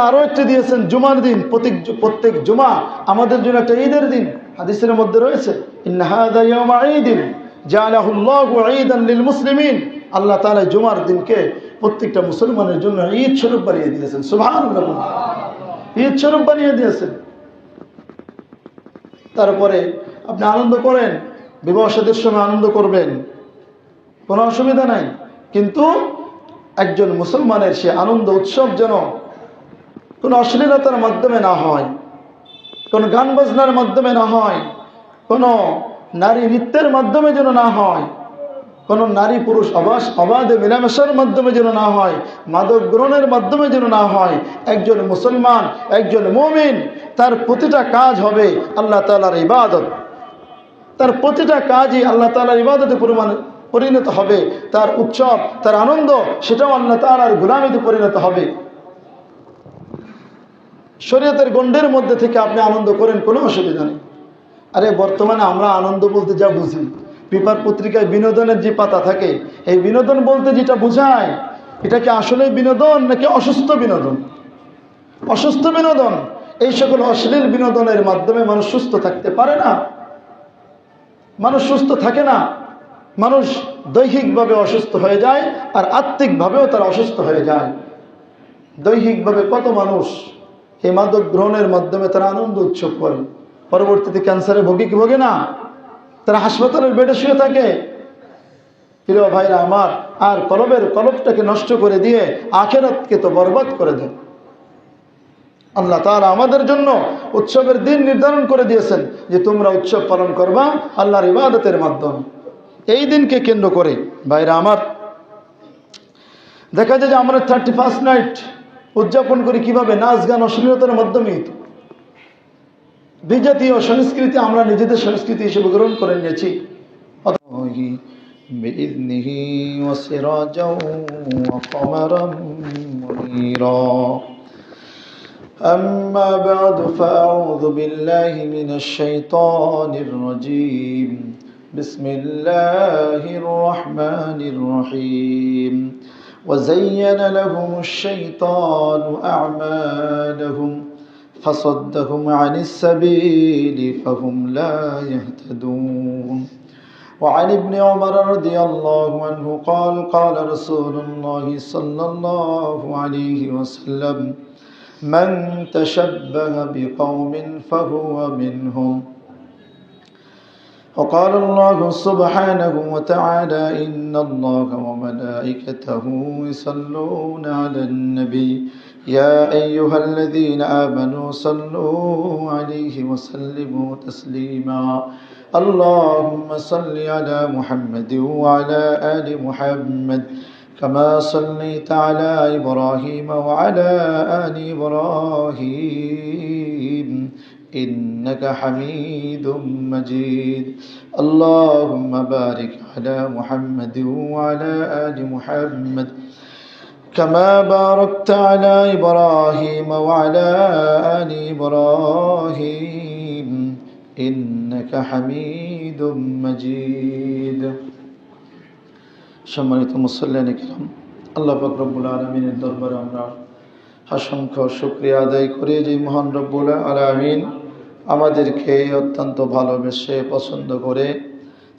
আরো একটি দিয়েছেন জুমার দিন, প্রত্যেক জুমা আমাদের জন্য একটা ঈদের দিন। হাদিসের মধ্যে রয়েছে ইন্না হাযা ইয়াওমা ঈদিন জাআলাহুল্লাহু ঈদান লিল মুসলিমিন। আল্লাহ তাআলা জুমার দিনকে প্রত্যেকটা মুসলমানের জন্য ঈদ স্বরূপ বানিয়ে দিয়েছেন। সুবহানাল্লাহ, ঈদ স্বরূপ বানিয়ে দিয়েছেন। তারপরে আপনি আনন্দ করেন, বিবাহ শাদীর সময় আনন্দ করবেন, কোনো অসুবিধা নাই, কিন্তু একজন মুসলমানের সে আনন্দ উৎসব যেন কোনো অশ্লীলতার মাধ্যমে না হয়, কোনো গান বাজনার মাধ্যমে না হয়, কোনো নারী নৃত্যের মাধ্যমে যেন না হয়, কোনো নারী পুরুষ অবাধে মেলামেশার মাধ্যমে যেন না হয়, মাদক গ্রহণের মাধ্যমে যেন না হয়। একজন মুসলমান, একজন মুমিন, তার প্রতিটা কাজ হবে আল্লাহ তাআলার ইবাদত। তার প্রতিটা কাজই আল্লাহ তাআলার ইবাদতে পরিণত হবে। তার উৎসব, তার আনন্দ, সেটাও আল্লাহ তাআলার গোলামিতে পরিণত হবে। শরীয়তের গণ্ডের মধ্যে থেকে আপনি আনন্দ করেন, কোনো অসুবিধা নেই। আরে বর্তমানে আমরা আনন্দ বলতে যা বুঝি, পেপার পত্রিকায় বিনোদনের যে পাতা থাকে, এই বিনোদন বলতে যেটা বোঝায়, এটা কি আসলে বিনোদন নাকি অসুস্থ বিনোদন? অসুস্থ বিনোদন। এই সকল অশ্লীল বিনোদনের মাধ্যমে মানুষ সুস্থ থাকতে পারে না, মানুষ সুস্থ থাকে না। মানুষ দৈহিকভাবে অসুস্থ হয়ে যায়, আর আত্মিকভাবেও তারা অসুস্থ হয়ে যায়। দৈহিকভাবে কত মানুষ এই মাদক গ্রহণের মাধ্যমে তারা আনন্দ উৎসব করে, পরবর্তীতে ক্যান্সারে ভোগে কি ভোগে না, তারা হাসপাতালের বেডে শুয়ে থাকে। প্রিয় ভাইরা আমার, আর কলবটাকে নষ্ট করে দিয়ে আখিরাতকে তো বরবাদ করে দেয়। আল্লাহ তাআলা আমাদের জন্য উৎসবের দিন নির্ধারণ করে দিয়েছেন যে তোমরা উৎসব পালন করবা আল্লাহর ইবাদতের মাধ্যমে। এই দিনকে কেন্দ্র করে ভাইরা আমার, দেখা যায় যে আমরা 31st নাইট উদযাপন করি কিভাবে? নাচ গান অশ্লীলতার মাধ্যমে। বিজাতীয় সংস্কৃতি আমরা নিজেদের সংস্কৃতি হিসেবে গ্রহণ করে নিয়েছি। বিইذনিহি ওয়াসিরাজা ওয়া কমারাম মুনীরা। أما بعد فأعوذ بالله من الشيطان الرجيم. بسم الله الرحمن الرحيم. وزين لهم الشيطان أعمالهم فصدهم عن السبيل فهم لا يهتدون. وعن ابن عمر رضي الله عنه قال قال رسول الله صلى الله عليه وسلم من تشبه بقوم فهو منهم. وقال الله سبحانه وتعالى إن الله وملائكته يصلون على النبي يا أيها الذين آمنوا صلوا عليه وسلموا تسليما. اللهم صل على محمد وعلى آل محمد كما صليت على إبراهيم وعلى آل إبراهيم إنك حميد مجيد. اللهم بارك على محمد وعلى آل محمد كما باركت على إبراهيم وعلى آل إبراهيم إنك حميد مجيد. সম্মানিত মুসল্লিয়ানে কিরাম, আল্লাহ পাক রব্বুল আলামিনের দরবারে আমরা অসংখ্য শুকরিয়া আদায় করি যে মহান রব্বুল আলামিন আমাদেরকে অত্যন্ত ভালোবেসে পছন্দ করে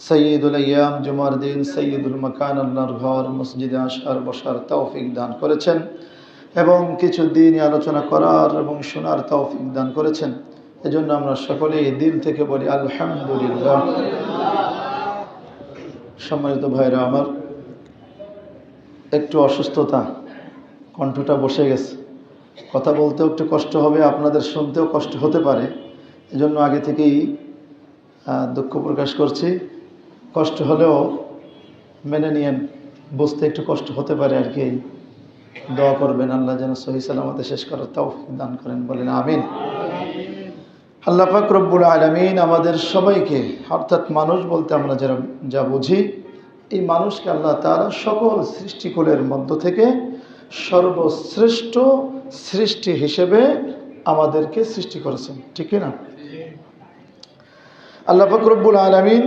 সৈয়দুল আইয়াম জুমার দিন সৈয়দুল মাকান আল্লাহর ঘর মসজিদে আসার বসার তৌফিক দান করেছেন এবং কিছু দিনই আলোচনা করার এবং শোনার তৌফিক দান করেছেন। এজন্য আমরা সকলেই দিল থেকে বলি আলহামদুলিল্লাহ। সম্মানিত ভাইরা আমার, একটু অসুস্থতা, কণ্ঠটা বসে গেছে, কথা বলতেও একটু কষ্ট হবে, আপনাদের শুনতেও কষ্ট হতে পারে। এজন্য আগে থেকেই দুঃখ প্রকাশ করছি। কষ্ট হলেও মেনে নিয়েন, বুঝতে একটু কষ্ট হতে পারে আর কি। দোয়া করবেন আল্লাহ যেন সহি সালামতে শেষ করার তৌফিক দান করেন, বলেন আমিন। আল্লাহ পাক রব্বুল আলামিন আমাদের সবাইকে, অর্থাৎ মানুষ বলতে আমরা যা বুঝি, এই মানুষকে আল্লাহ তাআলা সকল সৃষ্টিকুলের মধ্য থেকে সর্বশ্রেষ্ঠ সৃষ্টি হিসেবে আমাদেরকে সৃষ্টি করেছেন, ঠিক না? আল্লাহ পাক রব্বুল আলামিন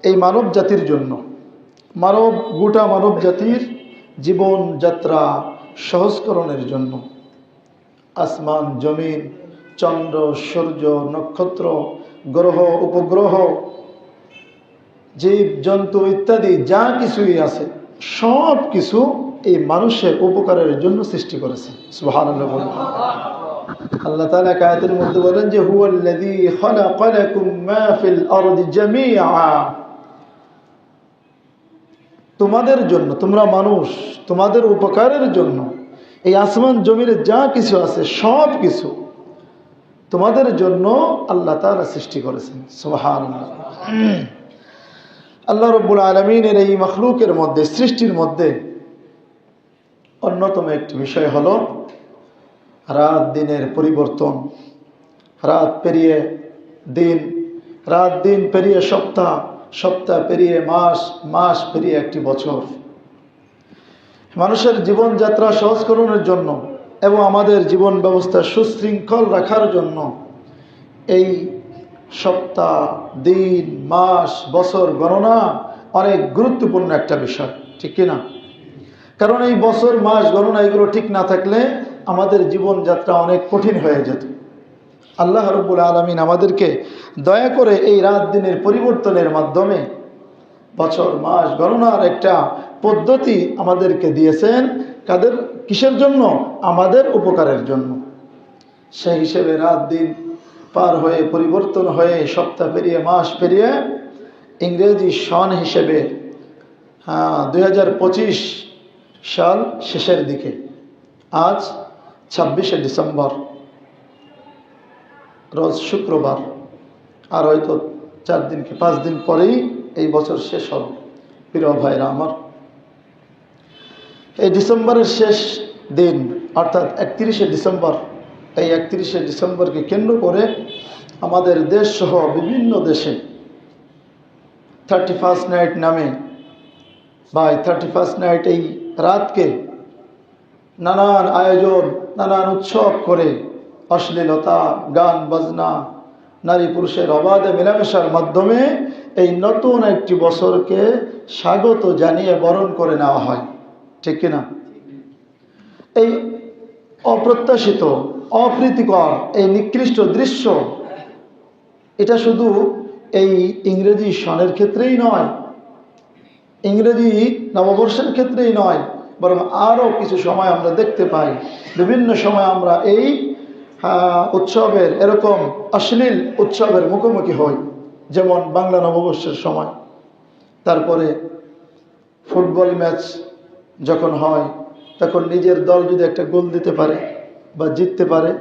এই মানব জাতির জন্য, গোটা মানব জাতির জীবনযাত্রা সহজকরণের জন্য আসমান জমিন, চন্দ্র সূর্য নক্ষত্র, গ্রহ উপগ্রহ, জীব জন্তু ইত্যাদি যা কিছুই আছে সব কিছু এই মানুষের উপকারের জন্য সৃষ্টি করেছে। সুবহানাল্লাহ বলেন। আল্লাহ তাআলা আয়াতের মধ্যে বলেন যে হুয়াল্লাযী খালাকা লাকুম মা ফিল আরদি জামিআ, তোমাদের জন্য, তোমরা মানুষ, তোমাদের উপকারের জন্য এই আসমান জমিনে যা কিছু আছে সব কিছু তোমাদের জন্য আল্লাহ তাআলা সৃষ্টি করেছেন। সুবহানাল্লাহ। আল্লাহ রাব্বুল আলামিনের এই মাখলুকের মধ্যে, সৃষ্টির মধ্যে অন্যতম একটি বিষয় হলো রাত দিনের পরিবর্তন। রাত পেরিয়ে দিন, রাত দিন পেরিয়ে সপ্তাহ, সপ্তাহ পেরিয়ে মাস, মাস পেরিয়ে একটি বছর। মানুষের জীবনযাত্রা সহজকরণের জন্য এবং আমাদের জীবন ব্যবস্থা সুশৃঙ্খল রাখার জন্য এই সপ্তাহ, দিন, মাস, বছর গণনা অনেক গুরুত্বপূর্ণ একটা বিষয়, ঠিক কিনা? কারণ এই বছর মাস গণনা এগুলো ঠিক না থাকলে আমাদের জীবনযাত্রা অনেক কঠিন হয়ে যেত। আল্লাহ রাব্বুল আলামিন আমাদেরকে দয়া করে এই রাত দিনের পরিবর্তনের মাধ্যমে বছর মাস গণনার একটা পদ্ধতি আমাদেরকে দিয়েছেন। কাদের, কিসের জন্য? আমাদের উপকারের জন্য। সেই হিসেবে রাত দিন পার হয়ে, পরিবর্তন হয়ে, সপ্তাহ পেরিয়ে মাস পেরিয়ে ইংরেজি সন হিসেবে 2025 সাল শেষের দিকে, আজ 26শে ডিসেম্বর, রোজ শুক্রবার, আর হয়তো 4 দিন কি 5 দিন পরেই এই বছর শেষ হল। প্রিয় ভাইরা আমার, এই ডিসেম্বরের শেষ দিন অর্থাৎ 31শে ডিসেম্বর, এই 31শে ডিসেম্বরকে কেন্দ্র করে আমাদের দেশ সহ বিভিন্ন দেশে 31st নাইট নামে বা 31st নাইট এই রাতকে নানান আয়োজন, নানান উৎসব করে অশ্লীলতা, গান বাজনা, নারী পুরুষের অবাধে মেলামেশার মাধ্যমে এই নতুন একটি বছরকে স্বাগত জানিয়ে বরণ করে নেওয়া হয়, ঠিক কিনা? এই অপ্রত্যাশিত, অপ্রীতিকর, এই নিকৃষ্ট দৃশ্য এটা শুধু এই ইংরেজি সনের ক্ষেত্রেই নয়, ইংরেজি নববর্ষের ক্ষেত্রেই নয়, বরং আরও কিছু সময় আমরা দেখতে পাই। বিভিন্ন সময় আমরা এই উৎসবের, এরকম অশ্লীল উৎসবের মুখোমুখি হই। যেমন বাংলা নববর্ষের সময়, তারপরে ফুটবল ম্যাচ যখন হয়, তখন নিজের দল যদি একটা গোল দিতে পারে বা জিততে পারে,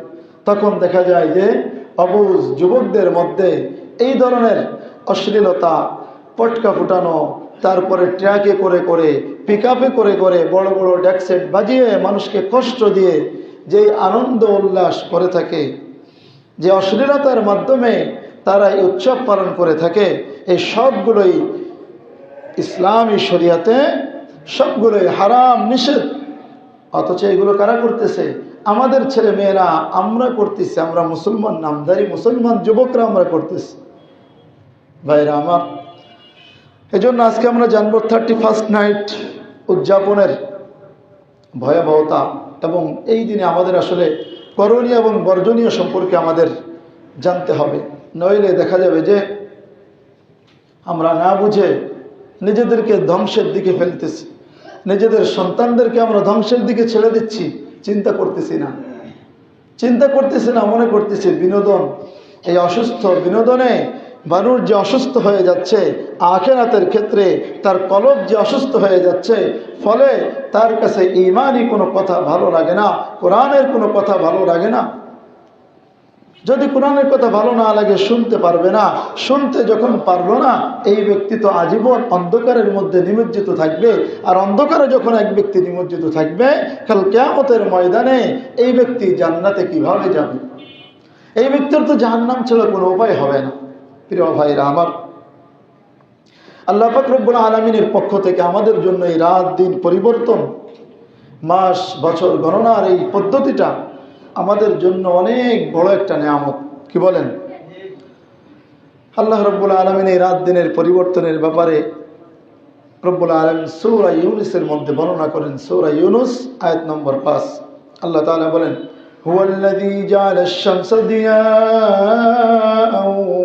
তখন দেখা যায় যে অবুঝ যুবকদের মধ্যে এই ধরনের অশ্লীলতা, পটকা ফুটানো, তারপরে ট্রাকে করে করে, পিক আপে করে করে, বড় বড় ড্যাকসেট বাজিয়ে মানুষকে কষ্ট দিয়ে যে আনন্দ উল্লাস করে থাকে, যে অশ্লীলতার মাধ্যমে তারা এই উৎসব পালন করে থাকে, এই সবগুলোই ইসলামী শরিয়াতে সবগুলোই হারাম, নিষেধ। অথচ এগুলো কারা করতেছে? আমাদের ছেলে মেয়েরা, আমরা করতেছি। আমরা মুসলমান, নামধারী মুসলমান যুবকরা আমরা করতেছি। ভাইরা আমার, এজন্য আজকে আমরা জানবো 31st নাইট উদযাপনের ভয়াবহতা এবং এই দিনে আমাদের আসলে করণীয় এবং বর্জনীয় সম্পর্কে আমাদের জানতে হবে। নইলে দেখা যাবে যে আমরা না বুঝে নিজেদেরকে ধ্বংসের দিকে ফেলতেছি, নিজেদের সন্তানদেরকে আমরা ধ্বংসের দিকে ছেড়ে দিচ্ছি। চিন্তা করতেছি না, মনে করতেছি বিনোদন, এই অসুস্থ বিনোদনে মানুষ যে অসুস্থ হয়ে যাচ্ছে, আখিরাতের ক্ষেত্রে তার কলব যে অসুস্থ হয়ে যাচ্ছে, ফলে তার কাছে ঈমানি কোনো কথা ভালো লাগে না, কোরআনের কোনো কথা ভালো লাগে না। যদি কোরআনের কথা ভালো না লাগে শুনতে পারবে না, শুনতে যখন পারলো না, এই ব্যক্তি তো আজীবন অন্ধকারের মধ্যে নিমজ্জিত থাকবে। আর অন্ধকারে যখন এক ব্যক্তি নিমজ্জিত থাকবে, কাল কিয়ামতের ময়দানে এই ব্যক্তি জান্নাতে কিভাবে যাবে? এই ব্যক্তির তো জাহান্নাম ছাড়া কোনো উপায় হবে না। প্রিয় ভাইরা আমার, আল্লাহ পাক রব্বুল আলামিনের পক্ষ থেকে আমাদের জন্য এই রাত দিন পরিবর্তন, মাস বছর গণনার এই পদ্ধতিটা আমাদের জন্য অনেক বড় একটা নিয়ামত। কি বলেন? আল্লাহ রব্বুল আলামিন এই রাত দিনের পরিবর্তনের ব্যাপারে রব্বুল আলামিন সূরা ইউনূসের মধ্যে বর্ণনা করেন। সূরা ইউনূস আয়াত নম্বর 5 আল্লাহ তাআলা বলেন, হুয়াল্লাযী জাআলাশ শামসা দিয়াআন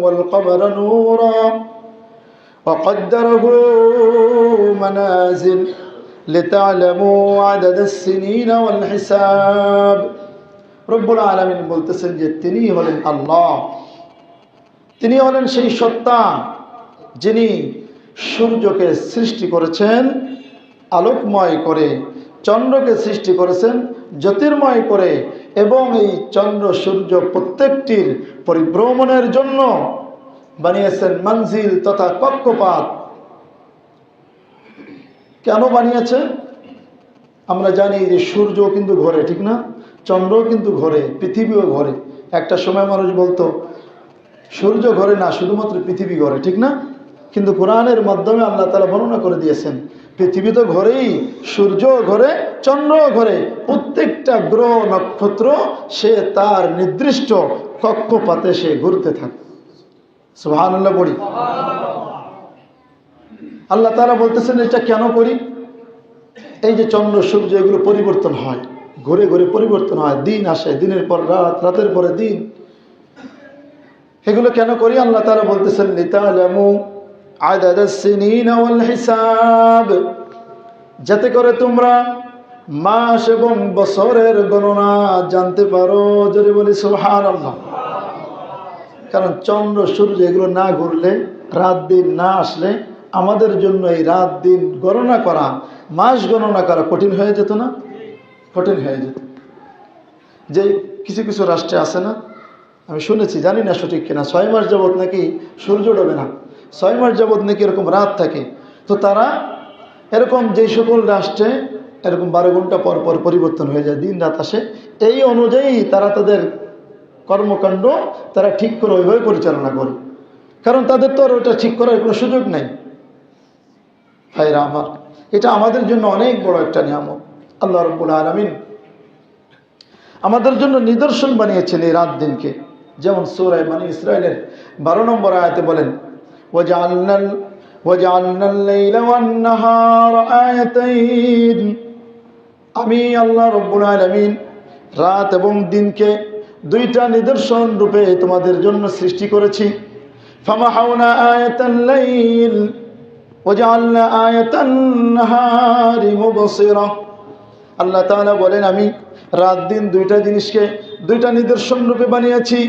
ওয়াল কমারা নূরা ওয়া কদ্দারাহু মানাজিল লিতা'লামু আদাদাস সিনিনা ওয়াল হিসাব। রব্বুল আলামিন বলতেছেন যে তিনি হলেন আল্লাহ, তিনি হলেন সেই সত্তা যিনি সূর্যকে সৃষ্টি করেছেন আলোকময় করে, চন্দ্রকে সৃষ্টি করেছেন জ্যোতির্ময় করে, এবং এই চন্দ্র সূর্য প্রত্যেকটির পরিভ্রমণের জন্য বানিয়েছেন মঞ্জিল তথা কক্ষপাত। কেন বানিয়েছেন? আমরা জানি যে সূর্য কিন্তু ঘোরে, ঠিক না? চন্দ্রও কিন্তু ঘোরে, পৃথিবীও ঘোরে। একটা সময় মানুষ বলতো সূর্য ঘোরে না, শুধুমাত্র পৃথিবী ঘোরে, ঠিক না? কিন্তু কোরআনের মাধ্যমে আল্লাহ তাআলা বর্ণনা করে দিয়েছেন পৃথিবী তো ঘোরেই, সূর্য ঘোরে, চন্দ্র ঘোরে, প্রত্যেকটা গ্রহ নক্ষত্র সে তার নির্দিষ্ট কক্ষপথে সে ঘুরতে থাকে। সুবহানাল্লাহ পড়ি। আল্লাহ তাআলা বলতেছেন এটা কেন করি? এই যে চন্দ্র সূর্য এগুলো পরিবর্তন হয়, ঘুরে ঘুরে পরিবর্তন হয়, দিন আসে, দিনের পর রাত, রাতের পরে দিন, এগুলো কেন করি? আল্লাহ তাআলা বলতেছেন লিতা'লামু আদাদাস সিনিনা ওয়াল হিসাব, যাতে করে তোমরা মাস এবং বছরের গণনা জানতে পারো। যদি বলি সুবহানাল্লাহ। কারণ চন্দ্র সূর্য এগুলো না ঘুরলে, রাত দিন না আসলে আমাদের জন্য এই রাত দিন গণনা করা, মাস গণনা করা কঠিন হয়ে যেত না? কঠিন হয়ে যেত। যে কিছু কিছু রাষ্ট্রে আছে না, আমি শুনেছি, জানি না সঠিক কিনা, 6 মাস যাবত নাকি সূর্য ডোবে না, 6 মাস যাবত নাকি এরকম রাত থাকে। তো তারা এরকম যেই সকল রাষ্ট্রে এরকম 12 ঘন্টা পর পর পরিবর্তন হয়ে যায়, দিন রাত আসে, এই অনুযায়ী তারা তাদের কর্মকাণ্ড তারা ঠিক করে ওইভাবে পরিচালনা করে। কারণ তাদের তো আর ওটা ঠিক করার কোনো সুযোগ নেই। ভাইরা আমার, এটা আমাদের জন্য অনেক বড় একটা নিয়ামত। আল্লাহ রাব্বুল আলামিন আমাদের জন্য নিদর্শন বানিয়েছেন এই রাত দিনকে। যেমন সূরা বনী ইসরাঈলের 12 নম্বর আয়াতে বলেন, ওয়াজআলনাল লাইলা ওয়ান নাহারা আয়াতাইন, আমি আল্লাহ রাব্বুল আলামিন রাত এবং দিনকে দুইটা নিদর্শন রূপে তোমাদের জন্য সৃষ্টি করেছি। ফামাহাউনা আয়াতাল লাইল ওয়াজআলনা আয়াতান নাহারি মুবসিরা। আল্লাহ তাআলা বলেন আমি রাত দিন দুইটা জিনিসকে দুইটা নিদর্শন রূপে বানিয়েছি।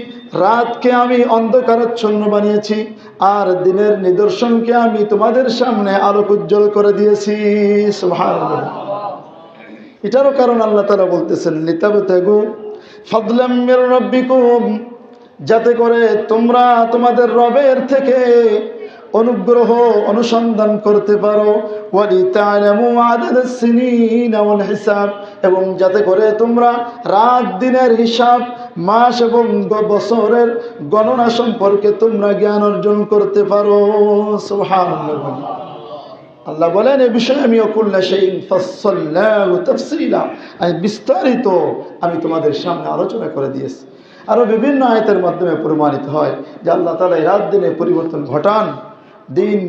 রাতকে আমি অন্ধকারাচ্ছন্ন বানিয়েছি, আর দিনের নিদর্শনকে আমি তোমাদের সামনে আলোক উজ্জ্বল করে দিয়েছি। সুবহানাল্লাহ। এটারও কারণ আল্লাহ তাআলা বলতেছেন লিতাবতাগু ফাদলাম মির রাব্বিকুম, যাতে করে তোমরা তোমাদের রবের থেকে অনুগ্রহ অনুসন্ধান করতে পারো। ওয়ালিতা'লামু আদাদাস সিনিনা ওয়াল হিসাব, এবং যাতে করে তোমরা রাত দিনের হিসাব, মাস এবং বছরের গণনা সম্পর্কে তোমরা জ্ঞান অর্জন করতে পারো। সুবহানাল্লাহ। আল্লাহ বলেন এই বিষয়ে আমি কুল্লা শাইইন ফাসসালনাহু তাফসীলা, আমি বিস্তারিত আমি তোমাদের সামনে আলোচনা করে দিয়েছি। আরো বিভিন্ন আয়াতের মাধ্যমে প্রমাণিত হয় যে আল্লাহ তাআলা এই রাত দিনে পরিবর্তন ঘটান। দিন,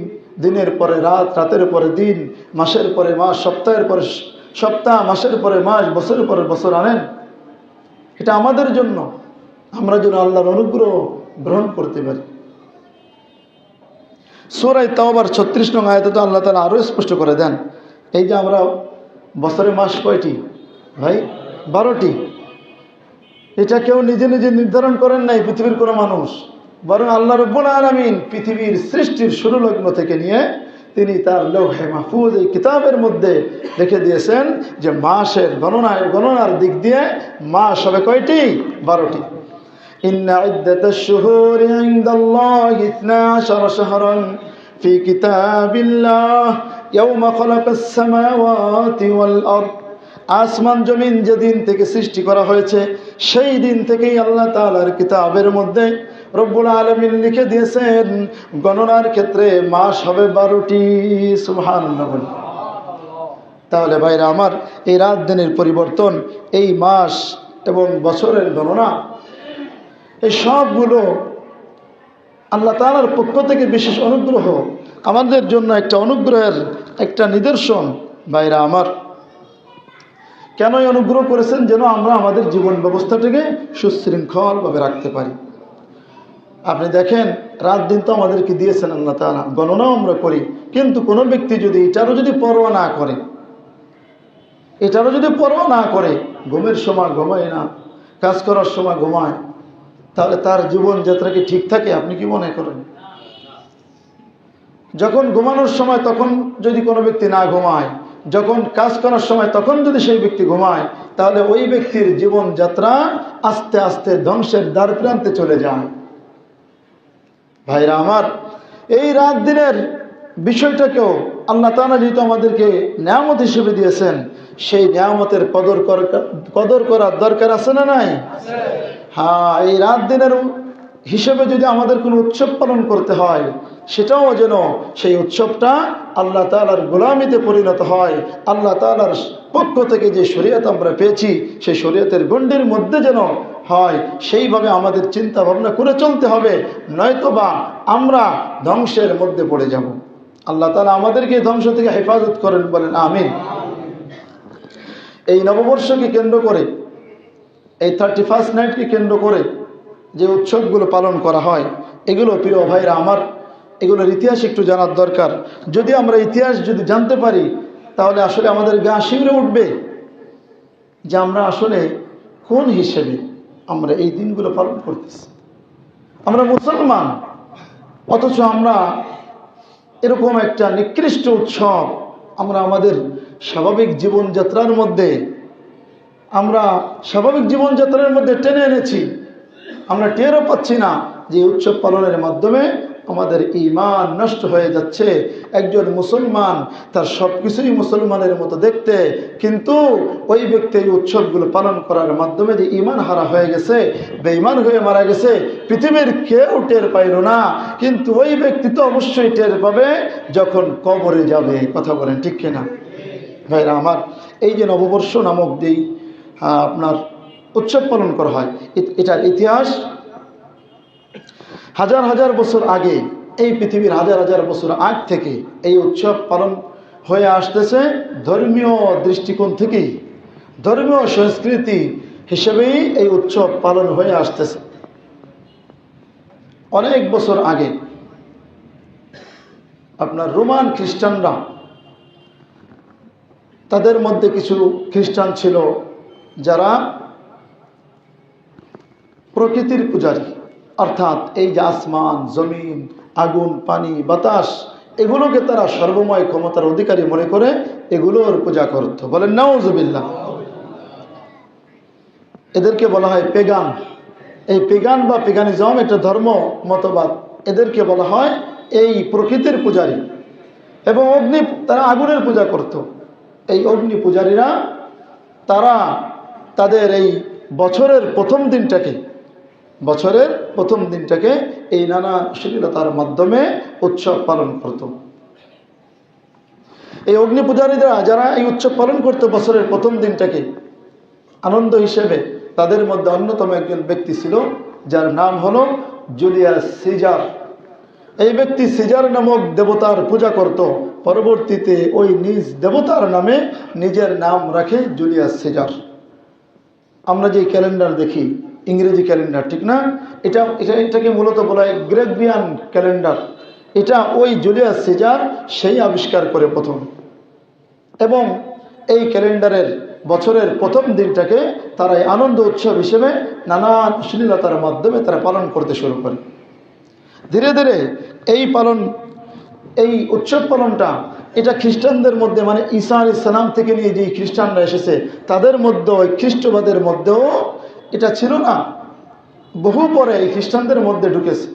দিনের পরে রাত, রাতের পরে দিন, মাসের পরে মাস, সপ্তাহের পরে সপ্তাহ, মাসের পরে মাস, বছরের পরে বছর আনেন। এটা আমাদের জন্য, আমরা যেন আল্লাহর অনুগ্রহ গ্রহণ করতে পারি। সূরা তাওবার 36 নং আয়াতে তো আল্লাহ তাআলা আরো স্পষ্ট করে দেন, এই যে আমরা বছরে মাস কয়টি ভাই? 12টি। এটা কেউ নিজে নিজে নির্ধারণ করেন নাই পৃথিবীর কোনো মানুষ, বরং আল্লাহ রাব্বুল আলামিন পৃথিবীর সৃষ্টির শুরু লগ্ন থেকে নিয়ে তিনি তার লৌহে মাহফুজ এই কিতাবের মধ্যে রেখে দিয়েছেন যে মাসের গণনার দিক দিয়ে মাস হবে কয়টি? 12টি। ইন্না ইদ্দাতাশ শুহুরি ইনদাল্লাহি 12 শাহরান ফি কিতাবিল্লাহ ইয়াওমা খালাকাস সামাওয়াতি ওয়াল আরদ, আসমান জমিন যেদিন থেকে সৃষ্টি করা হয়েছে সেই দিন থেকেই আল্লাহ তাআলার কিতাবের মধ্যে রব্বুল আলামিন লিখে দিয়েছেন গণনার ক্ষেত্রে মাস হবে 12টি। সুবহানাল্লাহ। তাহলে ভাইরা আমার, এই রাত দিনের পরিবর্তন, এই মাস এবং বছরের গণনা, এই সবগুলো আল্লাহ তাআলার পক্ষ থেকে বিশেষ অনুগ্রহ, আমাদের জন্য একটা অনুগ্রহের একটা নিদর্শন। ভাইরা আমার, কেনই অনুগ্রহ করেছেন? যেন আমরা আমাদের জীবন ব্যবস্থাটাকে সুশৃঙ্খলভাবে রাখতে পারি। আপনি দেখেন, রাত দিন তো আমাদেরকে দিয়েছেন আল্লাহ তাআলা, গণনাও আমরা করি, কিন্তু কোনো ব্যক্তি যদি এটারও যদি পরোয়া না করে, ঘুমের সময় ঘুমায় না, কাজ করার সময় ঘুমায়, তাহলে তার জীবনযাত্রা কি ঠিক থাকে? আপনি কি মনে করেন? যখন ঘুমানোর সময় তখন যদি কোনো ব্যক্তি না ঘুমায়, যখন কাজ করার সময় তখন যদি সেই ব্যক্তি ঘুমায়, তাহলে ওই ব্যক্তির জীবনযাত্রা আস্তে আস্তে ধ্বংসের দ্বার প্রান্তে চলে যায়। ভাইরা আমার, এই রাত দিনের বিষয়টাকেও আল্লাহ তাআলা যেহেতু আমাদেরকে নিয়ামত হিসেবে দিয়েছেন, সেই নিয়ামতের কদর করার দরকার আছে না নাই? হ্যাঁ, এই রাত দিনের হিসেবে যদি আমাদের কোনো উৎসব পালন করতে হয়, সেটাও যেন সেই উৎসবটা আল্লাহ তাআলার গোলামিতে পরিণত হয়। আল্লাহ তাআলার পক্ষ থেকে যে শরীয়ত আমরা পেয়েছি, সেই শরীয়তের গণ্ডির মধ্যে যেন হয়, সেইভাবে আমাদের চিন্তা ভাবনা করে চলতে হবে, নয়তোবা আমরা ধ্বংসের মধ্যে পড়ে যাব। আল্লাহ তাআলা আমাদেরকে ধ্বংস থেকে হেফাজত করেন, বলেন আমিন। এই নববর্ষকে কেন্দ্র করে, এই 31st নাইটকে কেন্দ্র করে যে উৎসবগুলো পালন করা হয়, এগুলো প্রিয় ভাইরা আমার, এগুলোর ইতিহাস একটু জানার দরকার। যদি আমরা ইতিহাস যদি জানতে পারি, তাহলে আসলে আমাদের গা শিউরে উঠবে যে আমরা আসলে কোন হিসেবে আমরা এই দিনগুলো পালন করতেছি। আমরা মুসলমান, অথচ আমরা এরকম একটা নিকৃষ্ট উৎসব আমরা আমাদের স্বাভাবিক জীবনযাত্রার মধ্যে টেনে এনেছি। আমরা টেরও পাচ্ছি না যে উৎসব পালনের মাধ্যমে আমাদের ঈমান নষ্ট হয়ে যাচ্ছে। একজন মুসলমান তার সব কিছুই মুসলমানের মতো দেখতে, কিন্তু ওই ব্যক্তি এই উৎসবগুলো পালন করার মাধ্যমে যে ঈমান হারা হয়ে গেছে, বেঈমান হয়ে মারা গেছে, পৃথিবীর কেউ টের পাইল না, কিন্তু ওই ব্যক্তি তো অবশ্যই টের পাবে যখন কবরে যাবে। কথা বলেন ঠিক কিনা ভাইরা আমার? এই যে নববর্ষ নামক যেই আপনার উৎসব পালন করা হয়, এটার ইতিহাস হাজার হাজার বছর আগে, এই পৃথিবীর হাজার হাজার বছর আগ থেকে এই উৎসব পালন হয়ে আসতেছে। ধর্মীয় দৃষ্টিকোণ থেকেই, ধর্মীয় সংস্কৃতি হিসেবেই এই উৎসব পালন হয়ে আসতেছে। অনেক বছর আগে আপনার রোমান খ্রিস্টানরা, তাদের মধ্যে কিছু খ্রিস্টান ছিল যারা প্রকৃতির পূজারী, অর্থাৎ এই যে আসমান, জমিন, আগুন, পানি, বাতাস, এগুলোকে তারা সর্বময় ক্ষমতার অধিকারী মনে করে এগুলোর পূজা করত। বলেন নাউজুবিল্লাহ। এদেরকে বলা হয় পেগান। এই পেগান বা পেগানিজম একটা ধর্ম মতবাদ, এদেরকে বলা হয় এই প্রকৃতির পূজারী। এবং তারা আগুনের পূজা করত। এই অগ্নি পূজারীরা তারা তাদের এই বছরের প্রথম দিনটাকে এই নানা অশ্লীলতার মাধ্যমে উৎসব পালন করত। এই অগ্নি পূজারীরা যারা এই উৎসব পালন করত বছরের প্রথম দিনটাকে আনন্দ হিসেবে, তাদের মধ্যে অন্যতম একজন ব্যক্তি ছিল যার নাম হলো জুলিয়াস সিজার। এই ব্যক্তি সিজার নামক দেবতার পূজা করত। পরবর্তীতে ওই নিজ দেবতার নামে নিজের নাম রাখে জুলিয়াস সিজার। আমরা যে ক্যালেন্ডার দেখি, ইংরেজি ক্যালেন্ডার, ঠিক না? এটাকে মূলত বলা হয় গ্রেগরিয়ান ক্যালেন্ডার। এটা ওই জুলিয়াস সিজার সেই আবিষ্কার করে প্রথম। এবং এই ক্যালেন্ডারের বছরের প্রথম দিনটাকে তারা আনন্দ উৎসব হিসেবে নানান অশ্লীলতার মাধ্যমে তারা পালন করতে শুরু করে। ধীরে ধীরে এই উৎসব পালনটা এটা খ্রিস্টানদের মধ্যে, মানে ঈসা আলাইহিস সালাম থেকে নিয়ে যে খ্রিস্টানরা এসেছে তাদের মধ্যে, ওই খ্রিস্টবাদের মধ্যেও এটা ছিল না, বহু পরে এই খ্রিস্টানদের মধ্যে ঢুকেছে।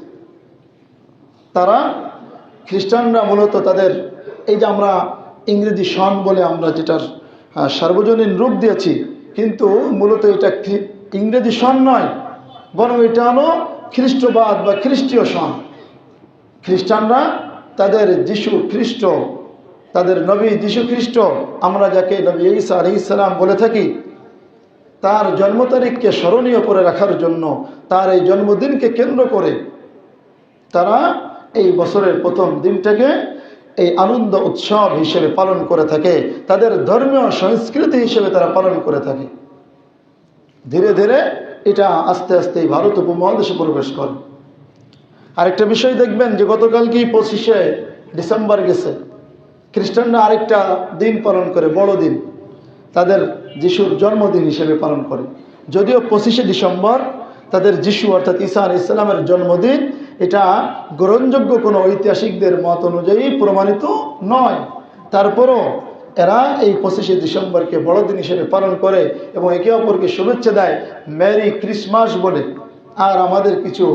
তারা খ্রিস্টানরা মূলত তাদের এই যে আমরা ইংরেজি সন বলে আমরা যেটার সার্বজনীন রূপ দিয়েছি, কিন্তু মূলত এটা ইংরেজি সন নয়, বরং এটা হলো খ্রিস্টবাদ বা খ্রিস্টীয় সন। খ্রিস্টানরা তাদের যীশু খ্রিস্ট, তাদের নবী যীশু খ্রিস্ট, আমরা যাকে নবী ঈসা আলাইহিস সালাম বলে থাকি, তার জন্ম তারিখকে স্মরণীয় করে রাখার জন্য, তার এই জন্মদিনকে কেন্দ্র করে তারা এই বছরের প্রথম দিনটাকে এই আনন্দ উৎসব হিসেবে পালন করে থাকে, তাদের ধর্মীয় সংস্কৃতি হিসেবে তারা পালন করে থাকে। ধীরে ধীরে এটা আস্তে আস্তে ভারত উপমহাদেশে প্রবেশ করে। আরেকটা বিষয় দেখবেন যে গতকালকে 25শে ডিসেম্বর গেছে, খ্রিস্টানরা আরেকটা দিন পালন করে, বড় দিন, তাদের যিশুর জন্মদিন হিসেবে পালন করে। যদিও 25শে ডিসেম্বর তাদের যিশু অর্থাৎ ঈসা আলাইহিস সালামের জন্মদিন, এটা গ্রহণযোগ্য কোনো ঐতিহাসিকদের মত অনুযায়ী প্রমাণিত নয়। তারপরও এরা এই 25শে ডিসেম্বরকে বড়দিন হিসেবে পালন করে এবং একে অপরকে শুভেচ্ছা দেয় মেরি ক্রিসমাস বলে। আর আমাদের কিছু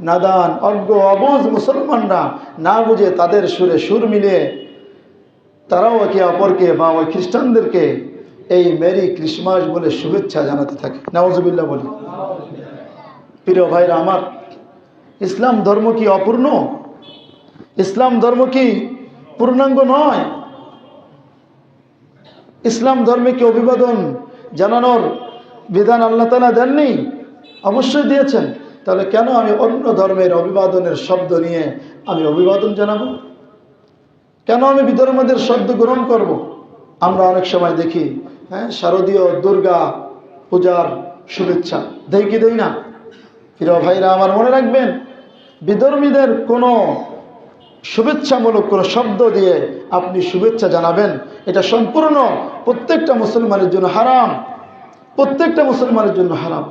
নাদান অজ্ঞ অবুঝ মুসলমানরা না বুঝে তাদের সুরে সুর মিলিয়ে তারাও একে অপরকে বা ওই খ্রিস্টানদেরকে এই মেরি ক্রিসমাস বলে শুভেচ্ছা জানাতে থাকে। নাউজুবিল্লাহ বলি। প্রিয় ভাইরা আমার, ইসলাম ধর্ম কি অপূর্ণ? ইসলাম ধর্ম কি পূর্ণাঙ্গ নয়? ইসলাম ধর্মে কি অভিবাদন জানানোর বিধান আল্লাহ তাআলা দেননি? অবশ্যই দিয়েছেন। তাহলে কেন আমি অন্য ধর্মের অভিবাদনের শব্দ নিয়ে আমি অভিবাদন জানাবো? কেন আমি বিধর্মীদের শব্দ গ্রহণ করব? আমরা অনেক সময় দেখি, শারদীয় দুর্গা পূজার শুভেচ্ছা দেই কি দেই না? প্রিয় ভাইরা আমার, মনে রাখবেন, বিধর্মীদের কোনো শুভেচ্ছামূলক কোনো শব্দ দিয়ে আপনি শুভেচ্ছা জানাবেন, এটা সম্পূর্ণ প্রত্যেকটা মুসলমানের জন্য হারাম, প্রত্যেকটা মুসলমানের জন্য হারাম।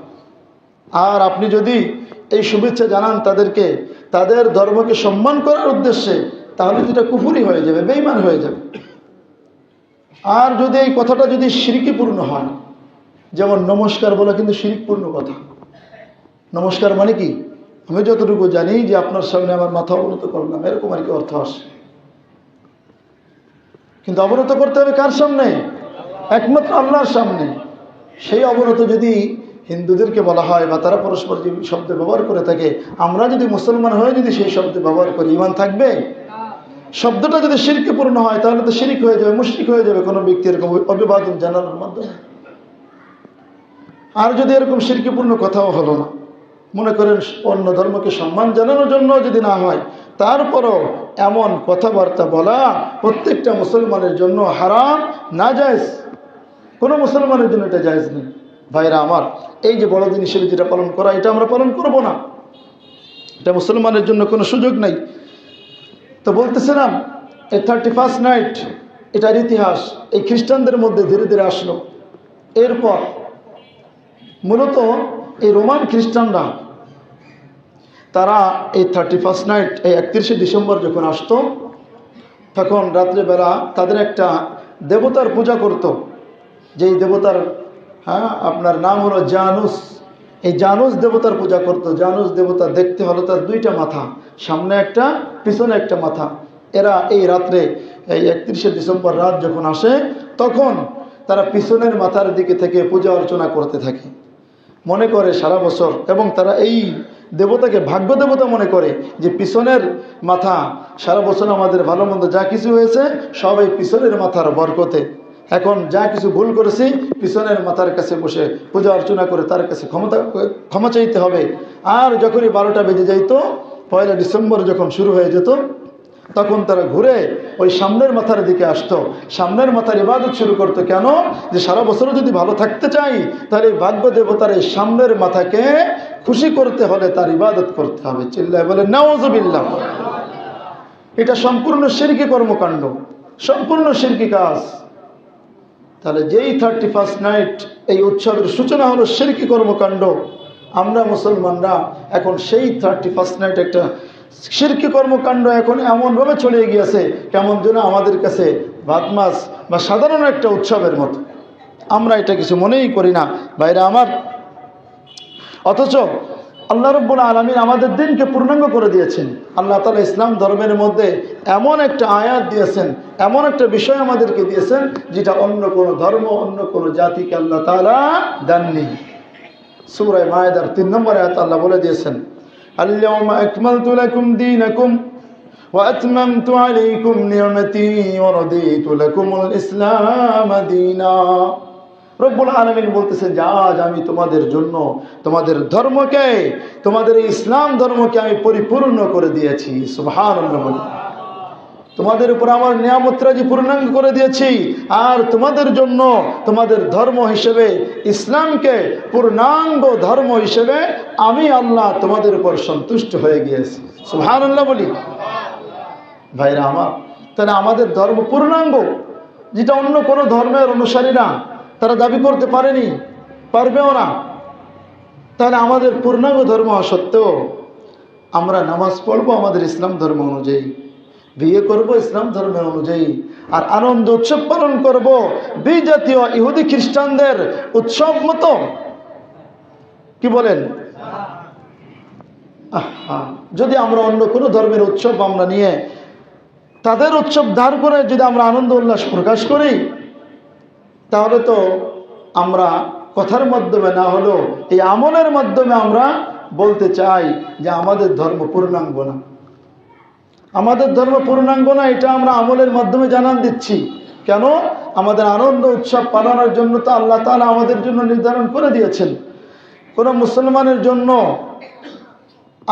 আর আপনি যদি এই শুভেচ্ছা জানান তাদেরকে, তাদের ধর্মকে সম্মান করার উদ্দেশ্যে, তাহলে যেটা কুফরি হয়ে যাবে, বেঈমান হয়ে যাবে। আর যদি এই কথাটা যদি শিরকিপূর্ণ হয়, যেমন নমস্কার বলা কিন্তু শিরকপূর্ণ কথা। নমস্কার মানে কি? আমি যতটুকু জানি যে আপনার সামনে আমার মাথা অবনত করলাম, এরকম আর কি অর্থ আসে। কিন্তু অবনত করতে হবে কার সামনে? একমাত্র আল্লাহর সামনে। সেই অবনত যদি হিন্দুদেরকে বলা হয় বা তারা পরস্পর যে শব্দ ব্যবহার করে থাকে, আমরা যদি মুসলমান হয়ে যদি সেই শব্দ ব্যবহার করি, ঈমান থাকবে? শব্দটা যদি শিরকিপূর্ণ হয় তাহলে তো শিরিক হয়ে যাবে, মুশরিক হয়ে যাবে কোনো ব্যক্তি এরকম অভিবাদন জানানোর মাধ্যমে। আর যদি এরকম শিরকিপূর্ণ কথাও হলো না, মনে করেন অন্য ধর্মকে সম্মান জানানোর জন্য যদি না হয়, তারপরও এমন কথাবার্তা বলা প্রত্যেকটা মুসলমানের জন্য হারাম, নাজায়েজ। কোনো মুসলমানের জন্য এটা জায়েজ নেই। ভাইরা আমার, এই যে বড়দিন হিসেবে যেটা পালন করা, এটা আমরা পালন করব না, এটা মুসলমানের জন্য কোনো সুযোগ নেই। তো বলতেছিলাম এই 31st নাইট, এটার ইতিহাস এই খ্রিস্টানদের মধ্যে ধীরে ধীরে আসলো। এরপর মূলত এই রোমান খ্রিস্টানরা তারা এই 31st নাইট, এই 31শে ডিসেম্বর যখন আসতো, তখন রাত্রেবেলা তাদের একটা দেবতার পূজা করত, যেই দেবতার আপনার নাম হলো জানুস। এই জানুস দেবতার পূজা করত। জানুস দেবতা দেখতে হলো তার দুইটা মাথা, সামনে একটা পিছনে একটা মাথা। এরা এই রাত্রে এই 31শে ডিসেম্বর রাত যখন আসে, তখন তারা পিছনের মাথার দিকে থেকে পূজা অর্চনা করতে থাকে, মনে করে সারা বছর। এবং তারা এই দেবতাকে ভাগ্য দেবতা মনে করে যে পিছনের মাথা, সারা বছর আমাদের ভালো মন্দ যা কিছু হয়েছে সব এই পিছনের মাথার বরকতে। এখন যা কিছু ভুল করেছি পিছনের মাথার কাছে বসে পূজা অর্চনা করে তার কাছে ক্ষমা চাইতে হবে। আর যখনই 12টা বেজে যাইতো, 1 ডিসেম্বর যখন শুরু হয়ে যেত, তখন তারা ঘুরে ওই সামনের মাথার দিকে আসতো, সামনের মাথার ইবাদত শুরু করতো। কেন? যে সারা বছরও যদি ভালো থাকতে চাই, তাহলে ভাগ্য দেবতার এই সামনের মাথাকে খুশি করতে হলে তার ইবাদত করতে হবে। চিল্লায় বলে নাউজুবিল্লাহ। এটা সম্পূর্ণ শিরকি কর্মকাণ্ড, সম্পূর্ণ শিরকি কাজ। তাহলে যেই 31st নাইট এই উৎসবের সূচনা হলো শিরকি কর্মকাণ্ড, আমরা মুসলমানরা এখন সেই 31st নাইট একটা শিরকি কর্মকাণ্ড এখন এমনভাবে ছড়িয়ে গিয়েছে, কেমন যেন আমাদের কাছে ভাত মাছ বা সাধারণ একটা উৎসবের মতো। আমরা এটা কিছু মনেই করি না ভাইরা আমার। অথচ আল্লাহ রাব্বুল আলামিন আমাদের দিনকে পূর্ণাঙ্গ করে দিয়েছেন। আল্লাহ তাআলা ইসলাম ধর্মের মধ্যে এমন একটা আয়াত দিয়েছেন, এমন একটা বিষয় আমাদেরকে দিয়েছেন, যেটা অন্য কোনো ধর্ম, অন্য কোনো জাতিকে আল্লাহ তাআলা দেননি। সূরা মায়েদার 3 নম্বর আয়াত আল্লাহ বলে দিয়েছেন, আল-ইয়াওমা আকমালতু লাকুম দীনাকুম ওয়া আতমামতু আলাইকুম নি'মাতি ওয়া রাদিতু লাকুমুল ইসলাম দীনা। রব্বুল আলামিন বলতেছেন যে আজ আমি তোমাদের জন্য তোমাদের ধর্মকে, তোমাদের এই ইসলাম ধর্মকে আমি পরিপূর্ণ করে দিয়েছি। সুবহানাল্লাহ। তোমাদের উপর আমার নিয়ামতরাজি পূর্ণাঙ্গ করে দিয়েছি, আর তোমাদের জন্য তোমাদের ধর্ম হিসেবে ইসলামকে পূর্ণাঙ্গ ধর্ম হিসেবে আমি আল্লাহ তোমাদের উপর সন্তুষ্ট হয়ে গিয়েছি। সুবহানাল্লাহ বলি। ভাইরা আমার, তাহলে আমাদের ধর্ম পূর্ণাঙ্গ, যেটা অন্য কোনো ধর্মের অনুসারীরা তারা দাবি করতে পারেনি, পারবেও না। তাহলে আমাদের পূর্ণাঙ্গ ধর্ম সত্ত্বেও আমরা নামাজ পড়বো আমাদের ইসলাম ধর্ম অনুযায়ী, বিয়ে করব ইসলাম ধর্মের অনুযায়ী, আর আনন্দ উৎসব পালন করব বিজাতীয় ইহুদি খ্রিস্টানদের উৎসব মতো। কি বলেন? যদি আমরা অন্য কোনো ধর্মের উৎসব আমরা নিয়ে তাদের উৎসব ধার করে যদি আমরা আনন্দ উল্লাস প্রকাশ করি, তাহলে তো আমরা কথার মাধ্যমে না হলেও এই আমলের মাধ্যমে আমরা বলতে চাই যে আমাদের ধর্ম পূর্ণাঙ্গ না। আমাদের ধর্ম পূর্ণাঙ্গ না, এটা আমরা আমলের মাধ্যমে জানান দিচ্ছি। কেন? আমাদের আনন্দ উৎসব পালনের জন্য তো আল্লাহ তাআলা আমাদের জন্য নির্ধারণ করে দিয়েছেন। কোন মুসলমানের জন্য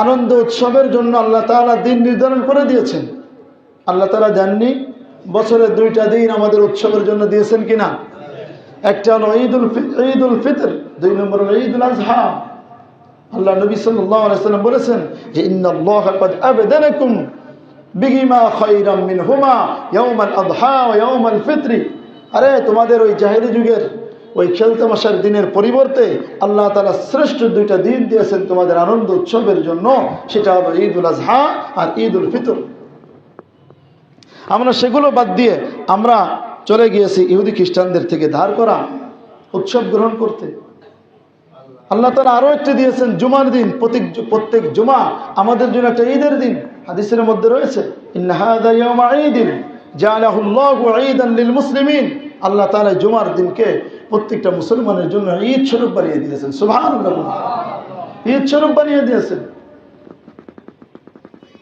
আনন্দ উৎসবের জন্য আল্লাহ তাআলা দিন নির্ধারণ করে দিয়েছেন। আল্লাহ তাআলা জাননি বছরে 2টা দিন আমাদের উৎসবের জন্য দিয়েছেন কিনা? একটা হলো ঈদুল ফিতর, 2 নম্বর হলো ঈদুল আযহা। আল্লাহ নবী সাল্লাল্লাহু আলাইহি ওয়াসাল্লাম বলেছেন যে ইন্নাল্লাহা কাদ আবদানাকুম বিহিমা খায়রাম মিনহুমা ইয়াউমাল আযহা ওয়া ইয়াউমাল ফিতর। আরে তোমাদের ওই জাহেলি যুগের ওই খেলতামাশার দিনের পরিবর্তে আল্লাহ তাআলা শ্রেষ্ঠ 2টা দিন দিয়েছেন তোমাদের আনন্দ উৎসবের জন্য, সেটা হলো ঈদুল আযহা আর ঈদুল ফিতর। আমরা সেগুলো বাদ দিয়ে আমরা চলে গিয়েছি ইহুদি খ্রিস্টানদের থেকে ধার করা উৎসব গ্রহণ করতে। আল্লাহ তাআলা আরো একটি দিয়েছেন জুমার দিন, প্রত্যেক জুমা আমাদের জন্য একটা ঈদের দিন। হাদিসের মধ্যে রয়েছে ইন্না হাযা ইয়াউমা ঈদিন জাআলাহুল্লাহু ঈদান লিল মুসলিমিন। আল্লাহ তাআলা জুমার দিনকে প্রত্যেকটা মুসলমানের জন্য ঈদ স্বরূপ বানিয়ে দিয়েছেন। সুবহানাল্লাহ, ঈদ স্বরূপ বানিয়ে দিয়েছেন।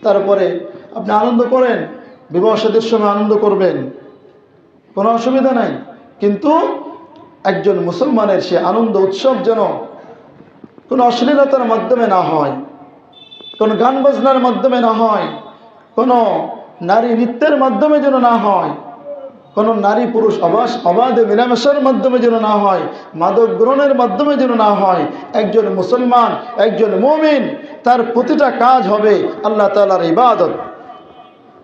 তারপরে আপনি আনন্দ করেন, বিবাহ শাদীর সময় আনন্দ করবেন, কোনো অসুবিধা নাই, কিন্তু একজন মুসলমানের সে আনন্দ উৎসব যেন কোনো অশ্লীলতার মাধ্যমে না হয়, কোনো গান বাজনার মাধ্যমে না হয়, কোনো নারী নৃত্যের মাধ্যমে যেন না হয়, কোনো নারী পুরুষ অবাধে মেলামেশার মাধ্যমে যেন না হয়, মাদক গ্রহণের মাধ্যমে যেন না হয়। একজন মুসলমান, একজন মুমিন, তার প্রতিটা কাজ হবে আল্লাহ তাআলার ইবাদত।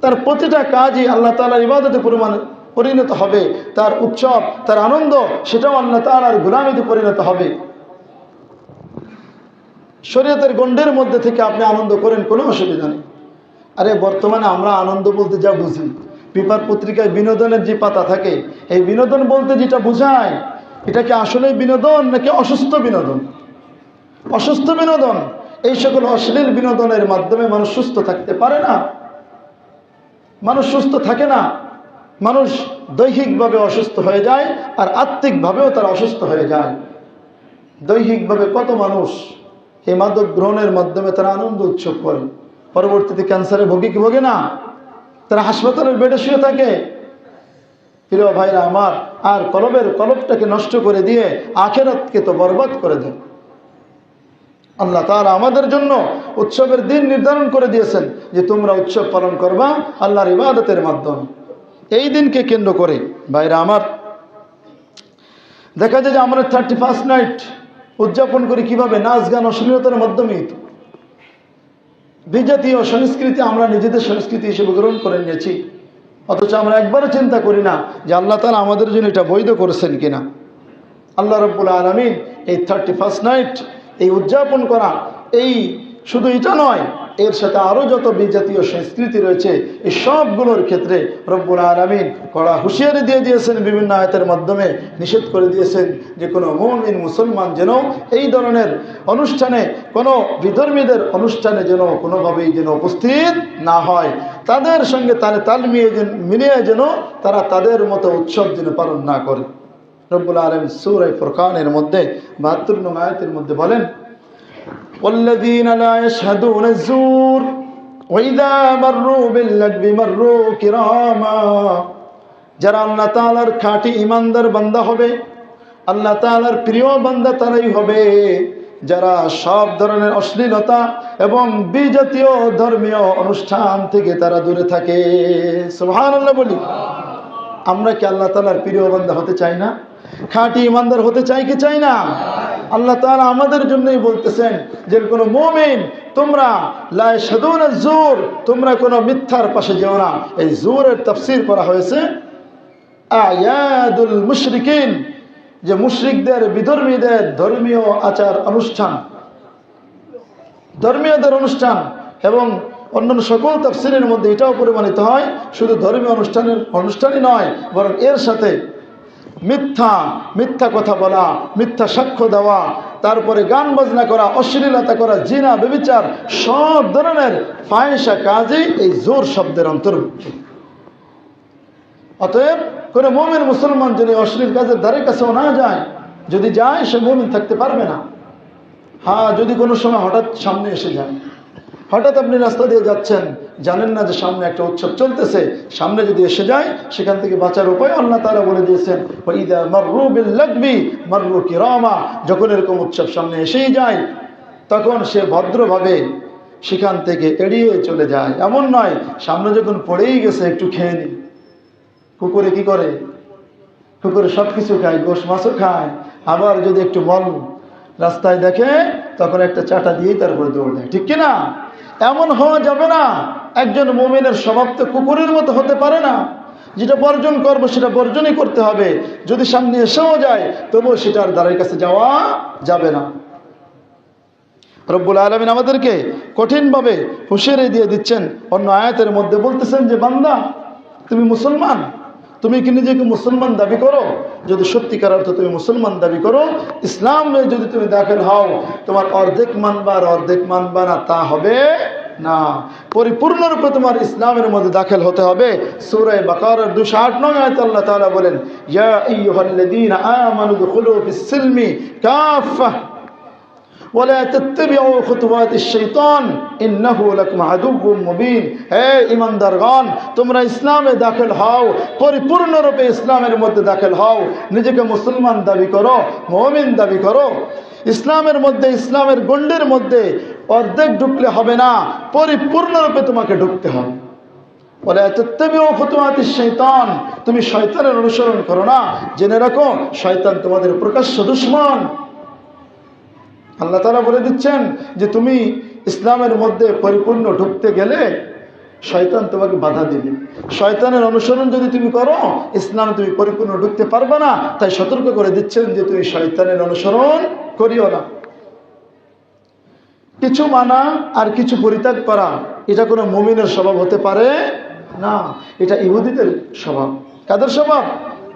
তার প্রতিটা কাজই আল্লাহ তাআলার ইবাদতে পরিণত হবে। তার উৎসব, তার আনন্দ, সেটাও আল্লাহ তাআলার গোলামিতে পরিণত হবে। শরীয়তের গণ্ডের মধ্যে থেকে আপনি আনন্দ করেন, কোনো অসুবিধা নেই। আরে বর্তমানে আমরা আনন্দ বলতে যা বুঝি, পেপার পত্রিকায় বিনোদনের যে পাতা থাকে, এই বিনোদন বলতে যেটা বোঝায়, এটা কি আসলে বিনোদন নাকি অসুস্থ বিনোদন? অসুস্থ বিনোদন। এই সকল অশ্লীল বিনোদনের মাধ্যমে মানুষ সুস্থ থাকতে পারে না, মানুষ সুস্থ থাকে না। মানুষ দৈহিকভাবে অসুস্থ হয়ে যায়, আর আত্মিকভাবেও তারা অসুস্থ হয়ে যায়। দৈহিকভাবে কত মানুষ এই মাদক গ্রহণের মাধ্যমে তারা আনন্দ উৎসব করে, পরবর্তীতে ক্যান্সারে ভোগে না, তারা হাসপাতালের বেডে শুয়ে থাকে। প্রিয় ভাইরা আমার, আর কলবটাকে নষ্ট করে দিয়ে আখিরাতকে তো বরবাদ করে দেয়। আল্লাহ তাআলা আমাদের জন্য উৎসবের দিন নির্ধারণ করে দিয়েছেন যে তোমরা উৎসব পালন করবা আল্লাহর ইবাদতের মাধ্যমে। এই দিনকে কেন্দ্র করে ভাইরা আমার দেখা যায় যে আমরা 31st নাইট উদযাপন করি কিভাবে? নাচ গান অশ্লীলতার মাধ্যমেই। বিজাতীয় সংস্কৃতি আমরা নিজেদের সংস্কৃতি হিসেবে গ্রহণ করে নিয়েছি, অথচ আমরা একবারও চিন্তা করি না যে আল্লাহ তাআলা আমাদের জন্য এটা বৈধ করেছেন কিনা। আল্লাহ রাব্বুল আলামিন এই 31st নাইট এই উদযাপন করা, এই শুধু এটা নয়, এর সাথে আরো যত বিজাতীয় সংস্কৃতি রয়েছে এই সবগুলোর ক্ষেত্রে রব্বুল আলামিন কড়া হুঁশিয়ারি দিয়ে দিয়েছেন, বিভিন্ন আয়াতের মাধ্যমে নিষেধ করে দিয়েছেন যে কোনো মুমিন মুসলমান যেন এই ধরনের অনুষ্ঠানে, কোনো বিধর্মীদের অনুষ্ঠানে যেন কোনোভাবেই যেন উপস্থিত না হয়। তাদের সঙ্গে তাল মিলিয়ে যেন তারা তাদের মতো উৎসব যেন পালন না করে। রব্বুল আলামিন সূরা ফুরকানের মধ্যে 72 নং আয়াতের মধ্যে বলেন والذين لا يشهدون الزور وإذا مروا باللغو مروا كراما। যারা আল্লাহ তাআলার খাঁটি ঈমানদার বান্দা হবে, আল্লাহ তাআলার প্রিয় বান্দা তারাই হবে যারা সব ধরনের অশ্লীলতা এবং বিজাতীয় ধর্মীয় অনুষ্ঠান থেকে তারা দূরে থাকে। সুবহানাল্লাহ বলি। আমরা কি আল্লাহ তাআলার প্রিয় বান্দা হতে চাই না? খাঁটি ইমানদার হতে চাই কি চাই না? আল্লাহ তাআলা আমাদের জন্যই বলতেছেন যে কোনো মুমিন তোমরা লা ইয়াশহাদুনা যুর, তোমরা কোনো মিথ্যার পাশে যেও না। এই যুরের তাফসীর করা হয়েছে আয়াদুল মুশরিকিন, যে মুশরিকদের বিধর্মীদের ধর্মীয় আচার অনুষ্ঠান, ধর্মীয়দের অনুষ্ঠান। এবং অন্যান্য সকল তাফসীরের মধ্যে এটাও প্রমাণিত হয় শুধু ধর্মীয় অনুষ্ঠানই নয়, বরং এর সাথে মিথ্যা কথা বলা, মিথ্যা সাক্ষ্য দেওয়া, তারপরে গান বাজনা করা, অশ্লীলতা করা, জিনা, ব্যভিচার, সব ধরনের ফাহিশা কাজই এই জোর শব্দের অন্তর্ভুক্ত। অতএব কোনো মুমিন মুসলমান যদি অশ্লীল কাজের ধারে কাছেও না যায়, যদি যায় সে মুমিন থাকতে পারবে না। হ্যাঁ, যদি কোনো সময় হঠাৎ সামনে এসে যায়, হঠাৎ আপনি রাস্তা দিয়ে যাচ্ছেন, জানেন না যে সামনে একটা উৎসব চলতেছে, সামনে যদি এসে যায় সেখান থেকে বাঁচার উপায় আল্লাহ তাআলা বলে দিয়েছেন, ওয়াইদা মাররু বিল লাগবি মাররু কিরামা, যখন এরকম উৎসব সামনে এসেই যায় তখন সে ভদ্রভাবে সেখান থেকে এড়িয়ে চলে যায়। এমন নয় সামনে যখন পড়েই গেছে একটু খেয়ে নি। কুকুরে কি করে? কুকুরে সব কিছু খায়, গোশ মাছও খায়, আবার যদি একটু মল রাস্তায় দেখে তখন একটা চাটা দিয়েই তারপরে দৌড় দেয়, ঠিক কিনা? এমন হওয়া যাবে না। একজন মুমিনের স্বভাব তো কুকুরের মতো হতে পারে না। যেটা বর্জন করবো সেটা বর্জনই করতে হবে। যদি সামনে এসেও যায় তবুও সেটার দ্বারের কাছে যাওয়া যাবে না। রব্বুল আলামিন আমাদেরকে কঠিনভাবে হুঁশিয়ারি দিয়ে দিচ্ছেন। অন্য আয়াতের মধ্যে বলতেছেন যে বান্দা তুমি মুসলমান, তুমি কি নিজেকে মুসলমান দাবি করো? যদি সত্যিকার অর্থে তুমি মুসলমান দাবি করো, ইসলামে যদি তুমি দাখিল হও, তোমার অর্ধেক মানবা আর অর্ধেক মানবা না তা হবে না। পরিপূর্ণরূপে তোমার ইসলামের মধ্যে দাখিল হতে হবে। সূরা বাকারার 208 নং আয়াতে আল্লাহ তাআলা বলেন, ইয়া আইয়ুহাল্লাযীনা আমানু দুখুলু ফিস-সিলমি কাফাহ ওয়ালা তাত্তাবিউ খুতুওয়াতিশ শাইতান ইন্নাহু লাকুম আদুউম মুবিন। হে ঈমানদারগণ, তোমরা ইসলামে দাখিল হও, পরিপূর্ণরূপে ইসলামের মধ্যে দাখিল হও, নিজেকে মুসলমান দাবি করো, মুমিন দাবি করো। ইসলামের মধ্যে, ইসলামের গণ্ডের মধ্যে অর্ধেক ঢুকলে হবে না, পরিপূর্ণরূপে তোমাকে ঢুকতে হবে। ওয়ালা তাত্তাবিউ খুতুওয়াতিশ শাইতান, তুমি শয়তানের অনুসরণ করো না। জেনে রাখো শয়তান তোমাদের প্রকাশ্য দুশমন। আল্লাহ তাআলা বলে দিচ্ছেন যে তুমি ইসলামের মধ্যে পরিপূর্ণ ঢুকতে গেলে শয়তান তোমাকে বাধা দিবে। শয়তানের অনুসরণ যদি তুমি করো, ইসলাম তুমি পরিপূর্ণ ঢুকতে পারবে না। তাই সতর্ক করে দিচ্ছেন যে তুমি শয়তানের অনুসরণ করিও না। কিছু মানা আর কিছু পরিত্যাগ করা, এটা কোনো মুমিনের স্বভাব হতে পারে না। এটা ইহুদিদের স্বভাব। কাদের স্বভাব?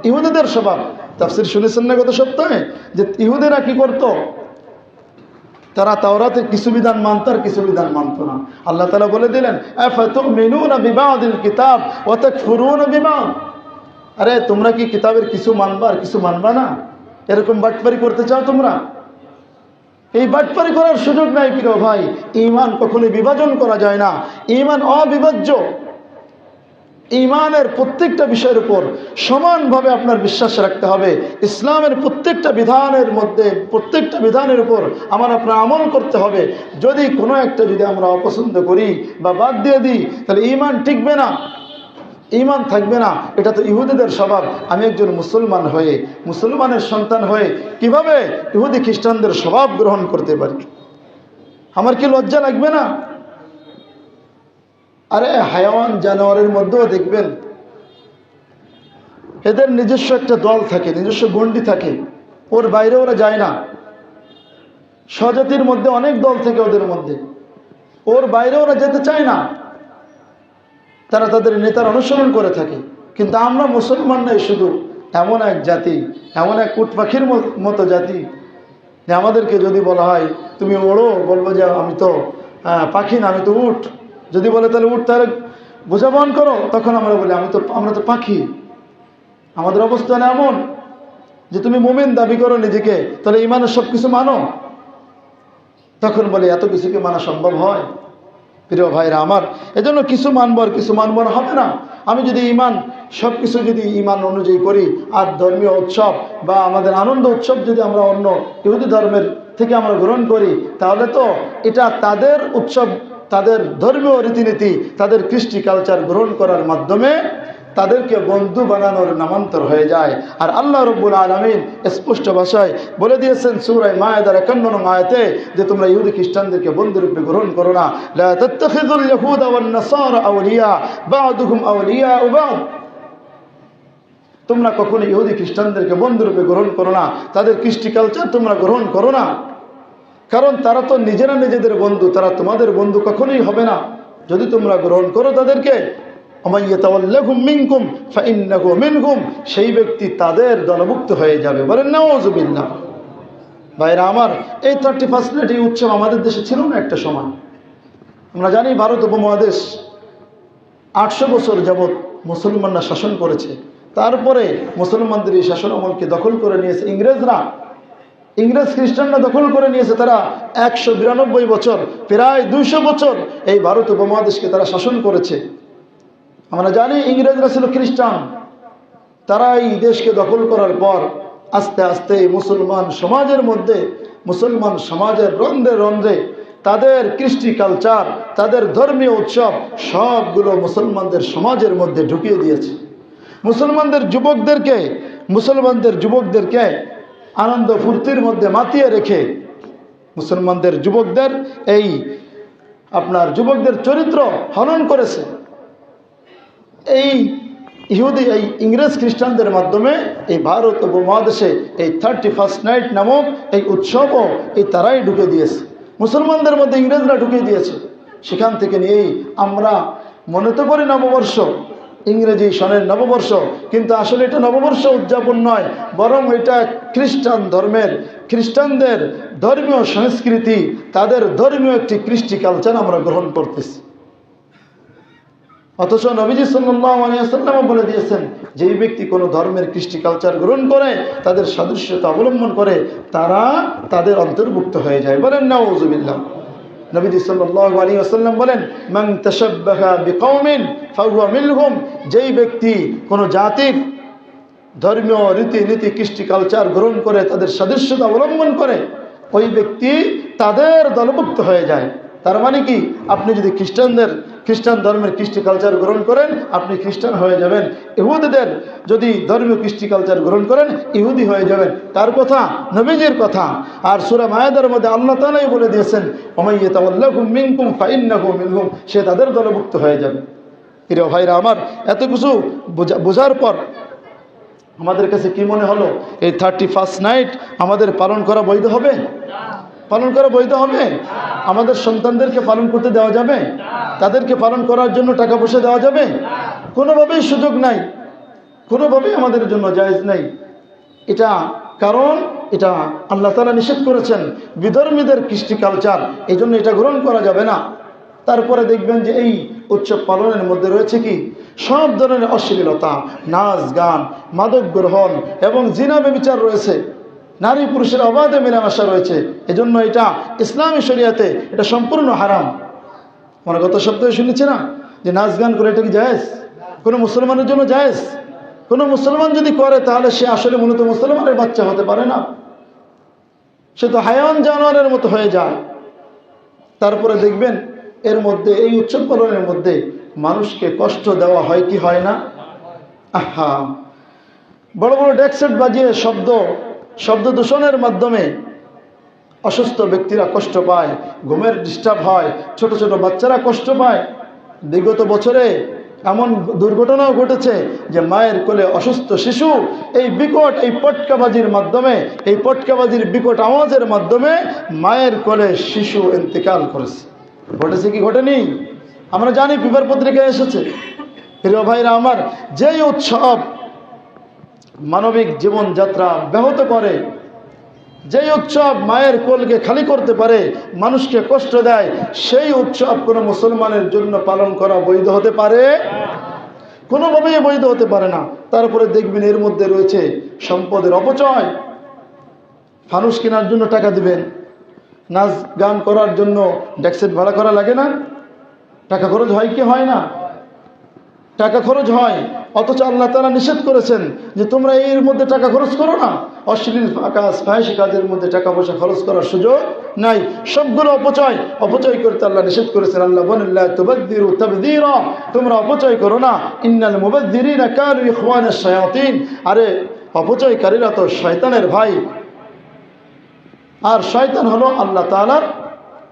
ইহুদিদের স্বভাব। তাফসীর শুনেছেন না গত সপ্তাহে যে ইহুদিরা কি করতো? তারা তাওরাতে কিছু বিধান মানত আর কিছু বিধান মানত না। আল্লাহ তাআলা বলে দিলেন, আফাতুমিনুনা বিবাদিল কিতাব ওয়া তাকফুরুনা বিবাদ। আরে তোমরা কি কিতাবের কিছু মানবা আর কিছু মানবা না? এরকম বাটপারি করতে চাও তোমরা? এই বাটপারি করার সুযোগ নাই প্রিয় ভাই। ঈমান কখনোই বিভাজন করা যায় না। ঈমান অবিভাজ্য। ঈমানের প্রত্যেকটা বিষয়ের উপর সমানভাবে আপনার বিশ্বাস রাখতে হবে। ইসলামের প্রত্যেকটা বিধানের মধ্যে, প্রত্যেকটা বিধানের উপর আমার আপনার আমল করতে হবে। যদি কোনো একটা যদি আমরা অপছন্দ করি বা বাদ দিয়ে দিই, তাহলে ঈমান টিকবে না, ঈমান থাকবে না। এটা তো ইহুদিদের স্বভাব। আমি একজন মুসলমান হয়ে, মুসলমানের সন্তান হয়ে কিভাবে ইহুদি খ্রিস্টানদের স্বভাব গ্রহণ করতে পারি? আমার কি লজ্জা লাগবে না? আরে হায়াওয়ান জানোয়ারের মধ্যেও দেখবেন এদের নিজস্ব একটা দল থাকে, নিজস্ব গণ্ডি থাকে, ওর বাইরে ওরা যায় না। স্বজাতির মধ্যে অনেক দল থেকে ওদের মধ্যে, ওর বাইরে ওরা যেতে চায় না। তারা তাদের নেতার অনুসরণ করে থাকে। কিন্তু আমরা মুসলমান নই, শুধু এমন এক জাতি, এমন এক উট পাখির মতো জাতি যে আমাদেরকে যদি বলা হয় তুমি ওড়ো, বলবো যে আমি তো পাখি না, আমি তো উট। যদি বলে তাহলে উঠ, তাহলে বোঝা বহন করো, তখন আমরা বলি আমরা তো পাখি। আমাদের অবস্থান এমন যে তুমি মুমিন দাবি করো নিজেকে, তাহলে ঈমানের সব কিছু মানো। তখন বলে এত কিছু কি মানা সম্ভব হয়? প্রিয় ভাইরা আমার, এজন্য কিছু মানবো আর কিছু মানবো না হবে না। আমি যদি ঈমান সব কিছু যদি ঈমান অনুযায়ী করি, আর ধর্মীয় উৎসব বা আমাদের আনন্দ উৎসব যদি আমরা অন্য ইহুদি ধর্মের থেকে আমরা গ্রহণ করি, তাহলে তো এটা তাদের উৎসব, তাদের ধর্মীয় রীতিনীতি, তাদের কৃষ্টি কালচার গ্রহণ করার মাধ্যমে তাদেরকে বন্ধু বানানোর নামান্তর হয়ে যায়। আর আল্লাহ রাব্বুল আলামিন স্পষ্ট ভাষায় বলে দিয়েছেন সূরা মায়েদার 51 নং আয়াতে যে তোমরা ইহুদি খ্রিস্টানদেরকে বন্ধুরূপে গ্রহণ করো না। লা তাত্তাখিযুল ইয়াহুদা ওয়ান নাসারা আউলিয়া বা'দুহুম আউলিয়াউ বা'দ, তোমরা কখনো ইহুদি খ্রিস্টানদেরকে বন্ধুরূপে গ্রহণ করো না, তাদের কৃষ্টি কালচার তোমরা গ্রহণ করো না, কারণ তারা তো নিজেরা নিজেদের বন্ধু, তারা তোমাদের বন্ধু কখনোই হবে না যদি তোমরা গ্রহণ করো তাদেরকে। সেই ব্যক্তি তাদের দলভুক্ত হয়ে যাবে। বলেন নাউযুবিল্লাহ। ভাইরা আমার, এই 31 নাইট এই উৎসব আমাদের দেশে ছিল না একটা সময়। আমরা জানি ভারত উপমহাদেশ 800 বছর যাবৎ মুসলমানরা শাসন করেছে, তারপরে মুসলমানদের এই শাসন আমলকে দখল করে নিয়েছে ইংরেজরা। ইংরেজ খ্রিস্টানরা দখল করে নিয়েছে, তারা 192 বছর, প্রায় 200 বছর এই ভারত উপমহাদেশকে তারা শাসন করেছে। আমরা জানি ইংরেজরা ছিল খ্রিস্টান, তারা এই দেশকে দখল করার পর আস্তে আস্তে মুসলমান সমাজের মধ্যে, মুসলমান সমাজের রন্ধ্রে রন্ধ্রে তাদের কৃষ্টি কালচার, তাদের ধর্মীয় উৎসব সবগুলো মুসলমানদের সমাজের মধ্যে ঢুকিয়ে দিয়েছে। মুসলমানদের যুবকদেরকে আনন্দ ফুর্তির মধ্যে মাতিয়ে রেখে মুসলমানদের যুবকদের যুবকদের চরিত্র হনন করেছে। এই ইংরেজ খ্রিস্টানদের মাধ্যমে এই ভারত উপমহাদেশে এই 31 নাইট নামক এই উৎসবও তারাই ঢুকে দিয়েছে, মুসলমানদের মধ্যে ইংরেজরা ঢুকে দিয়েছে। সেখান থেকে নিয়েই আমরা মনে তো করি নববর্ষ, ইংরেজি সনের নববর্ষ, কিন্তু আসলে এটা নববর্ষ উদযাপন নয়, বরং এটা খ্রিস্টানদের ধর্মীয় সংস্কৃতি, তাদের ধর্মীয় একটি কৃষ্টি কালচার আমরা গ্রহণ করতেছি। অথচ নবীজি সাল্লাল্লাহু আলাইহি ওয়াসাল্লাম বলে দিয়েছেন, যেই ব্যক্তি কোনো ধর্মের কৃষ্টি কালচার গ্রহণ করে, তাদের সাদৃশ্যতা অবলম্বন করে, তারা তাদের অন্তর্ভুক্ত হয়ে যায়। বলেন নাউযুবিল্লাহ। নবীজি সাল্লাল্লাহু আলাইহি ওয়াসাল্লাম বলেন, মান তাশাব্বাহা বিকওমিন ফাহুয়া মিনহুম, যেই ব্যক্তি কোনো জাতির ধর্মীয় রীতিনীতি কৃষ্টি কালচার গ্রহণ করে, তাদের সাদৃশ্যতা অবলম্বন করে, ওই ব্যক্তি তাদের দলভুক্ত হয়ে যায়। তার মানে কি, আপনি যদি খ্রিস্টান ধর্মের কৃষ্টি কালচার গ্রহণ করেন, আপনি খ্রিস্টান হয়ে যাবেন। ইহুদিদের যদি ধর্মীয় কৃষ্টি কালচার গ্রহণ করেন, ইহুদি হয়ে যাবেন। কার কথা? নবীজির কথা। আর সূরা মায়েদার মধ্যে আল্লাহ তাআলাই বলে দিয়েছেন, ওমাই ইয়াতাওয়াল্লাহুম মিনকুম ফাইন্নাহু মিনহুম, সে তাদের দলভুক্ত হয়ে যাবে। প্রিয় ভাইরা আমার, এত কিছু বোঝার পর আমাদের কাছে কি মনে হলো, এই 31 নাইট আমাদের পালন করা বৈধ হবে? পালন করা বৈধ হবে? আমাদের সন্তানদেরকে পালন করতে দেওয়া যাবে? তাদেরকে পালন করার জন্য টাকা পয়সা দেওয়া যাবে? কোনোভাবেই সুযোগ নাই, কোনোভাবেই আমাদের জন্য জায়েজ নাই এটা। কারণ এটা আল্লাহ তাআলা নিষেধ করেছেন, বিধর্মীদের কৃষ্টি কালচার, এই জন্য এটা গ্রহণ করা যাবে না। তারপরে দেখবেন যে এই উৎসব পালনের মধ্যে রয়েছে কি, সব ধরনের অশ্লীলতা, নাচ গান, মাদক গ্রহণ এবং জিনা ব্যভিচার রয়েছে, নারী পুরুষের অবাধে মেলামেশা রয়েছে। এজন্য এটা ইসলামী শরিয়াতে এটা সম্পূর্ণ হারাম। আমরা গত সপ্তাহে শুনেছি না যে নাচ গান করে এটা কি জায়েজ? কোনো মুসলমানের জন্য জায়েজ? কোনো মুসলমান যদি করে তাহলে সে আসলে মূলত মুসলমানের বাচ্চা হতে পারে না, সে তো হায়াওয়ান জানোয়ারের মতো হয়ে যায়। তারপরে দেখবেন এর মধ্যে, এই উৎসব পালনের মধ্যে মানুষকে কষ্ট দেওয়া হয় কি হয় না? আহা, বড় বড় ডেকসেট বাজিয়ে শব্দ দূষণের মাধ্যমে অসুস্থ ব্যক্তিরা কষ্ট পায়, ঘুমের ডিস্টার্ব হয়, ছোট ছোট বাচ্চারা কষ্ট পায়। বিগত বছরে এমন দুর্ঘটনাও ঘটেছে যে মায়ের কোলে অসুস্থ শিশু এই পটকাবাজির মাধ্যমে, এই পটকাবাজির বিকট আওয়াজের মাধ্যমে মায়ের কোলে শিশু ইন্তেকাল করেছে। ঘটেছে কি ঘটেনি? আমরা জানি, পেপার পত্রিকায় এসেছে। প্রিয় ভাইরা আমার, যেই উৎসব মানবিক জীবনযাত্রা ব্যাহত করে, যেই উৎসব মায়ের কোলকে খালি করতে পারে, মানুষকে কষ্ট দেয়, সেই উৎসব কোনো মুসলমানের জন্য পালন করা বৈধ হতে পারে? কোনোভাবেই বৈধ হতে পারে না। তারপরে দেখবেন এর মধ্যে রয়েছে সম্পদের অপচয়। ফানুস কেনার জন্য টাকা দিবেন, নাচ গান করার জন্য ডেকসেট ভাড়া করা লাগে না? টাকা খরচ হয় কি হয় না? টাকা খরচ হয়। অথচ আল্লাহ তাআলা নিষেধ করেছেন যে তোমরা এর মধ্যে টাকা খরচ করো না। অশ্লীল কাজ, ফাহিশ কাজের মধ্যে টাকা পয়সা খরচ করার সুযোগ নাই। সবগুলো অপচয় করতে আল্লাহ নিষেধ করেছেন। আল্লাহ বলেন লা তুবাদদিরু তাবদীরা, তোমরা অপচয় করো না। ইন্নাল মুবাদদিরিনা কানু ইখওয়ানাশ শায়াতিন, আরে অপচয়কারীরা তো শয়তানের ভাই। আর শয়তান হলো আল্লাহ তাআলার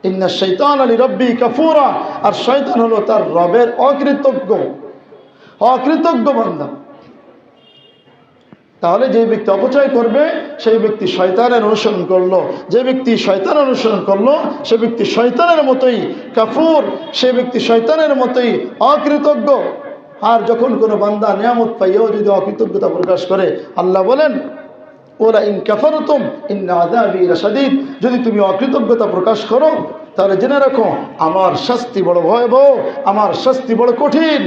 ইন্নাশ শাইতানা লিরাব্বি কাফুরা, আর শয়তান হলো তার রবের অকৃতজ্ঞ বান্দা। তাহলে যে ব্যক্তি অপচয় করবে সেই ব্যক্তি শয়তানের অনুসরণ করলো, যে ব্যক্তি শয়তান অনুসরণ করলো সে ব্যক্তি শয়তানের মতোই কাফুর, সে ব্যক্তি শয়তানের মতোই অকৃতজ্ঞ। আর যখন কোনো বান্দা নিয়ামত পাইও যদি অকৃতজ্ঞতা প্রকাশ করে, আল্লাহ বলেন ওলা ইন কাফারতুম ইন্না আযাবি লাশাদীদ, যদি তুমি অকৃতজ্ঞতা প্রকাশ করো তাহলে জেনে রাখো আমার শাস্তি বড় ভয়াবহ, আমার শাস্তি বড় কঠিন।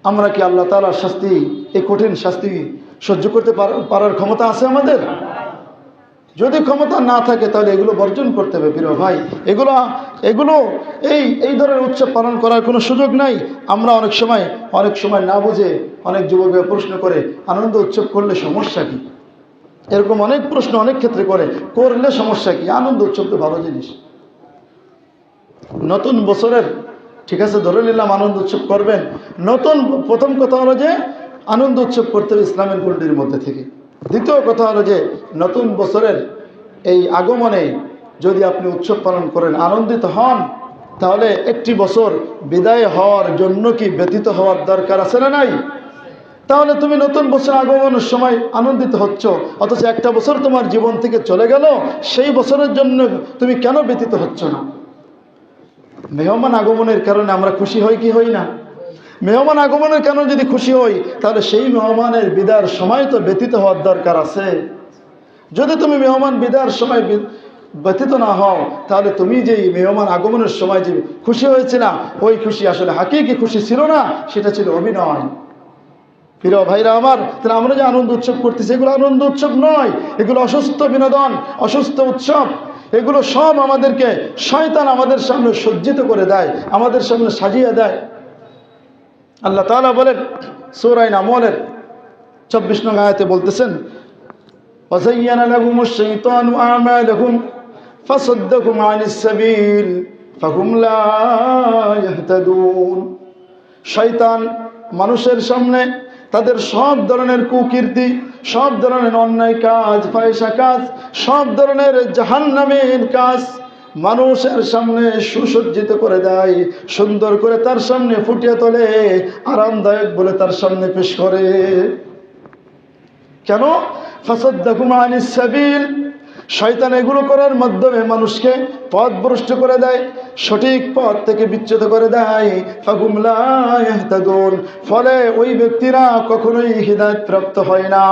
আমরা কি আল্লাহ তাআলার শাস্তি, এই কঠিন শাস্তি সহ্য করতে পারার ক্ষমতা আছে আমাদের? যদি ক্ষমতা না থাকে তাহলে এগুলো বর্জন করতে হবে প্রিয় ভাই। এগুলো এই ধরনের উৎসব পালন করার কোনো সুযোগ নাই। আমরা অনেক সময় না বুঝে অনেক যুবক প্রশ্ন করে আনন্দ উৎসব করলে সমস্যা কি, এরকম অনেক প্রশ্ন অনেক ক্ষেত্রে করলে সমস্যা কি? আনন্দ উৎসব তো ভালো জিনিস। নতুন বছরের, ঠিক আছে ধরে নিলাম আনন্দ উৎসব করবেন, প্রথম কথা হলো যে আনন্দ উৎসব করতে হবে ইসলামের গণ্ডির মধ্যে থেকে। দ্বিতীয় কথা হলো যে নতুন বছরের এই আগমনে যদি আপনি উৎসব পালন করেন, আনন্দিত হন, তাহলে একটি বছর বিদায় হওয়ার জন্য কি ব্যতীত হওয়ার দরকার আছে না নাই? তাহলে তুমি নতুন বছর আগমনের সময় আনন্দিত হচ্ছ, অথচ একটা বছর তোমার জীবন থেকে চলে গেল, সেই বছরের জন্য তুমি কেন ব্যতীত হচ্ছ না? মেহমান আগমনের কারণে আমরা খুশি হই কি হই না? মেহমান আগমনের কারণে যদি খুশি হই তাহলে সেই মেহমানের বিদায়ের সময় তো ব্যতীত হওয়ার দরকার আছে। যদি তুমি মেহমান বিদায়ের সময় ব্যতীত না হও তাহলে তুমি যে মেহমান আগমনের সময় যে খুশি হয়েছিল ওই খুশি আসলে হাকিকি খুশি ছিল না, সেটা ছিল অভিনয়। প্রিয় ভাইরা আমার, তাহলে আমরা যে আনন্দ উৎসব করতেছি এগুলো আনন্দ উৎসব নয়, এগুলো অসুস্থ বিনোদন, অসুস্থ উৎসব। এগুলো সব আমাদেরকে শয়তান আমাদের সামনে সজ্জিত করে দেয়, আমাদের সামনে সাজিয়ে দেয়। আল্লাহ তাআলা বলেন সূরা নামলের ২৪ নং আয়াতে বলতেছেন ওয়াযায়্যানা লাহুমুশ শাইতানু আ'মালাহুম ফাসাদ্দাকুম আনিস সাবিল ফাহুম লা ইয়াহতাদুন। শয়তান মানুষের সামনে তাদের সব ধরনের কুকীর্তি, সব ধরনের অন্যায় কাজ, ফাহিশা কাজ, সব ধরনের জাহান্নামের কাজ মানুষের সামনে সুসজ্জিত করে দেয়, সুন্দর করে তার সামনে ফুটিয়ে তোলে, আরামদায়ক বলে তার সামনে পেশ করে। কেন? ফাসাদ্দাকুম আনিস সাবিল, শয়তান এগুলো করার মাধ্যমে মানুষকে পথভ্রষ্ট করে দেয়, সঠিক পথ থেকে বিচ্যুত করে দেয়। ফাহুম লা ইয়াহতাদুন, ফলে ওই ব্যক্তিরা কখনোই হিদায়াত প্রাপ্ত হয় না।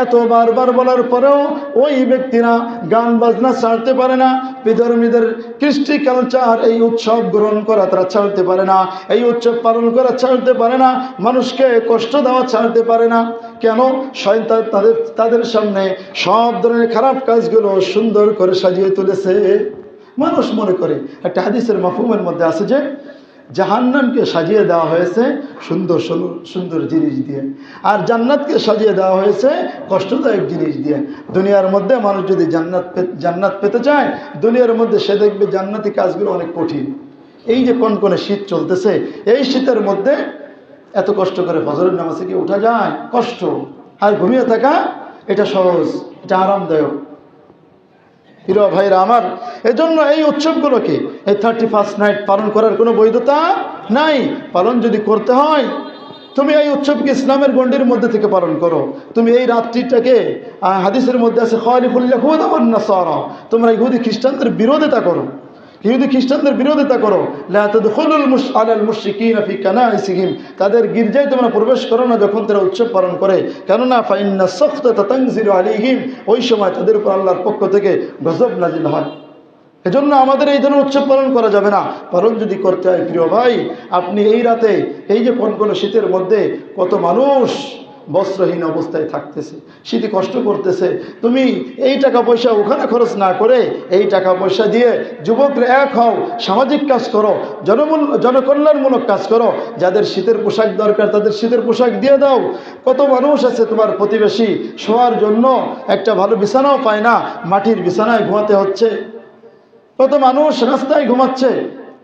এত বারবার বলার পরেও ওই ব্যক্তিরা গান বাজনা ছাড়তে পারে না, বিধর্মীদের কৃষ্টি কালচার এই উৎসব গ্রহণ করা তারা ছাড়তে পারে না, এই উৎসব পালন করা ছাড়তে পারে না, মানুষকে কষ্ট দেওয়া ছাড়তে পারে না। কেন? শয়তান তাদের সামনে সব ধরনের খারাপ কাজগুলো সুন্দর করে সাজিয়ে তুলেছে। মানুষ মনে করে, একটা হাদিসের মাফহুমের মধ্যে আছে যে জাহান্নামকে সাজিয়ে দেওয়া হয়েছে সুন্দর সুন্দর জিনিস দিয়ে, আর জান্নাতকে সাজিয়ে দেওয়া হয়েছে কষ্টদায়ক জিনিস দিয়ে। দুনিয়ার মধ্যে মানুষ যদি জান্নাত পেতে চায়, দুনিয়ার মধ্যে সে দেখবে জান্নাতি কাজগুলো অনেক কঠিন। এই যে কনকনে শীত চলতেছে, এই শীতের মধ্যে এত কষ্ট করে ফজরের নামাজে কি উঠা যায়? কষ্ট। আর ঘুমিয়ে থাকা এটা সহজ, এটা আরামদায়ক। প্রিয় ভাইরা আমার, এজন্য এই উৎসবগুলোকে, এই 31st নাইট পালন করার কোনো বৈধতা নাই। পালন যদি করতে হয়, তুমি এই উৎসবকে ইসলামের গণ্ডির মধ্যে থেকে পালন করো। তুমি এই রাত্রিটাকে, হাদিসের মধ্যে আছে খালিফুল ইয়াহুদ ওয়ান নাসারা, তোমরা ইহুদি খ্রিস্টানদের বিরোধিতা করো, ইহুদি খ্রিস্টানদের বিরোধিতা করো। লা তাদখুলুল আলাল মুশরিকিনা ফি কানাইসিহিম, তাদের গির্জায় তোমরা প্রবেশ করো না যখন তারা উৎসব পালন করে। কেননা ফাইন্না সাখতাতা তানজিলু আলাইহিম, ওই সময় তাদের উপর আল্লাহর পক্ষ থেকে গজব নাজিল হয়। এজন্য আমাদের এই ধরনের উৎসব পালন করা যাবে না। পালন যদি করতে হয় প্রিয় ভাই, আপনি এই রাতে, এই যে কনকনে শীতের মধ্যে কত মানুষ বস্ত্রহীন অবস্থায় থাকতেছে, শীতে কষ্ট করতেছে। তুমি এই টাকা পয়সা ওখানে খরচ না করে এই টাকা পয়সা দিয়ে যুবকরা এক হও, সামাজিক কাজ করো, জনকল্যাণমূলক কাজ করো। যাদের শীতের পোশাক দরকার তাদের শীতের পোশাক দিয়ে দাও। কত মানুষ আছে তোমার প্রতিবেশী শোয়ার জন্য একটা ভালো বিছানাও পায় না, মাটির বিছানায় ঘুমাতে হচ্ছে। কত মানুষ রাস্তায় ঘুমাচ্ছে।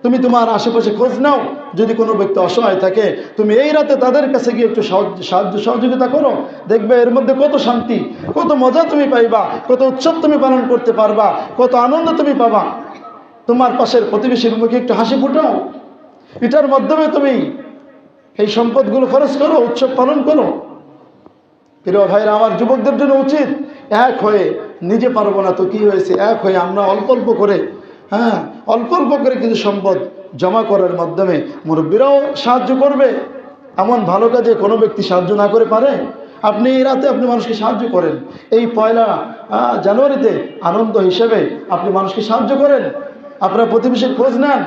তুমি তোমার আশেপাশে খোঁজ নাও, যদি কোনো ব্যক্তি অসহায় থাকে তুমি এই রাতে তাদের কাছে গিয়ে একটু সাহায্য সহযোগিতা করো। দেখবে এর মধ্যে কত শান্তি, কত মজা তুমি পাইবা, কত উৎসব তুমি পালন করতে পারবা, কত আনন্দ তুমি পাবা। তোমার পাশের প্রতিবেশীর মুখে একটু হাসি ফুটাও, এটার মাধ্যমে তুমি এই সম্পদগুলো খরচ করো, উৎসব পালন করো। প্রিয় ভাইরা আমার, যুবকদের জন্য উচিত এক হয়ে, নিজে পারবো না তো কি হয়েছে, এক হয়ে আমরা অল্প অল্প করে, অল্প অল্প করে কিছু সম্পদ জমা করার মাধ্যমে মুরব্বীরাও সাহায্য করবে। এমন ভালো কাজে কোনো ব্যক্তি সাহায্য না করে পারে? আপনি এই রাতে আপনি মানুষকে সাহায্য করেন, এই 1 জানুয়ারিতে আনন্দ হিসেবে আপনি মানুষকে সাহায্য করেন, আপনার প্রতিবেশীর খোঁজ নেন,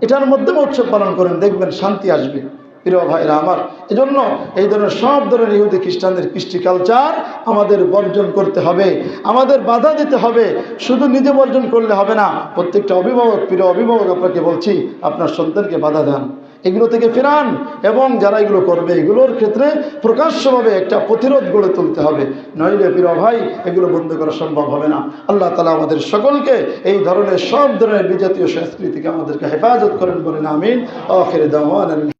এটার মাধ্যমে উৎসব পালন করেন, দেখবেন শান্তি আসবে। প্রিয় ভাইরা আমার, এজন্য এই ধরনের সব ধরনের ইহুদি খ্রিস্টানদের কৃষ্টি কালচার আমাদের বর্জন করতে হবে, আমাদের বাধা দিতে হবে। শুধু নিজে বর্জন করলে হবে না, প্রত্যেকটা অভিভাবক, প্রিয় অভিভাবক আপনাকে বলছি, আপনার সন্তানকে বাধা দেন, এগুলো থেকে ফেরান, এবং যারা এগুলো করবে এগুলোর ক্ষেত্রে প্রকাশ্যভাবে একটা প্রতিরোধ গড়ে তুলতে হবে, নইলে প্রিয় ভাই এগুলো বন্ধ করা সম্ভব হবে না। আল্লাহ তাআলা আমাদের সকলকে এই ধরনের সব ধরনের বিজাতীয় সংস্কৃতিকে আমাদেরকে হেফাজত করেন বলেন আমিন। আখির দাওয়ানা।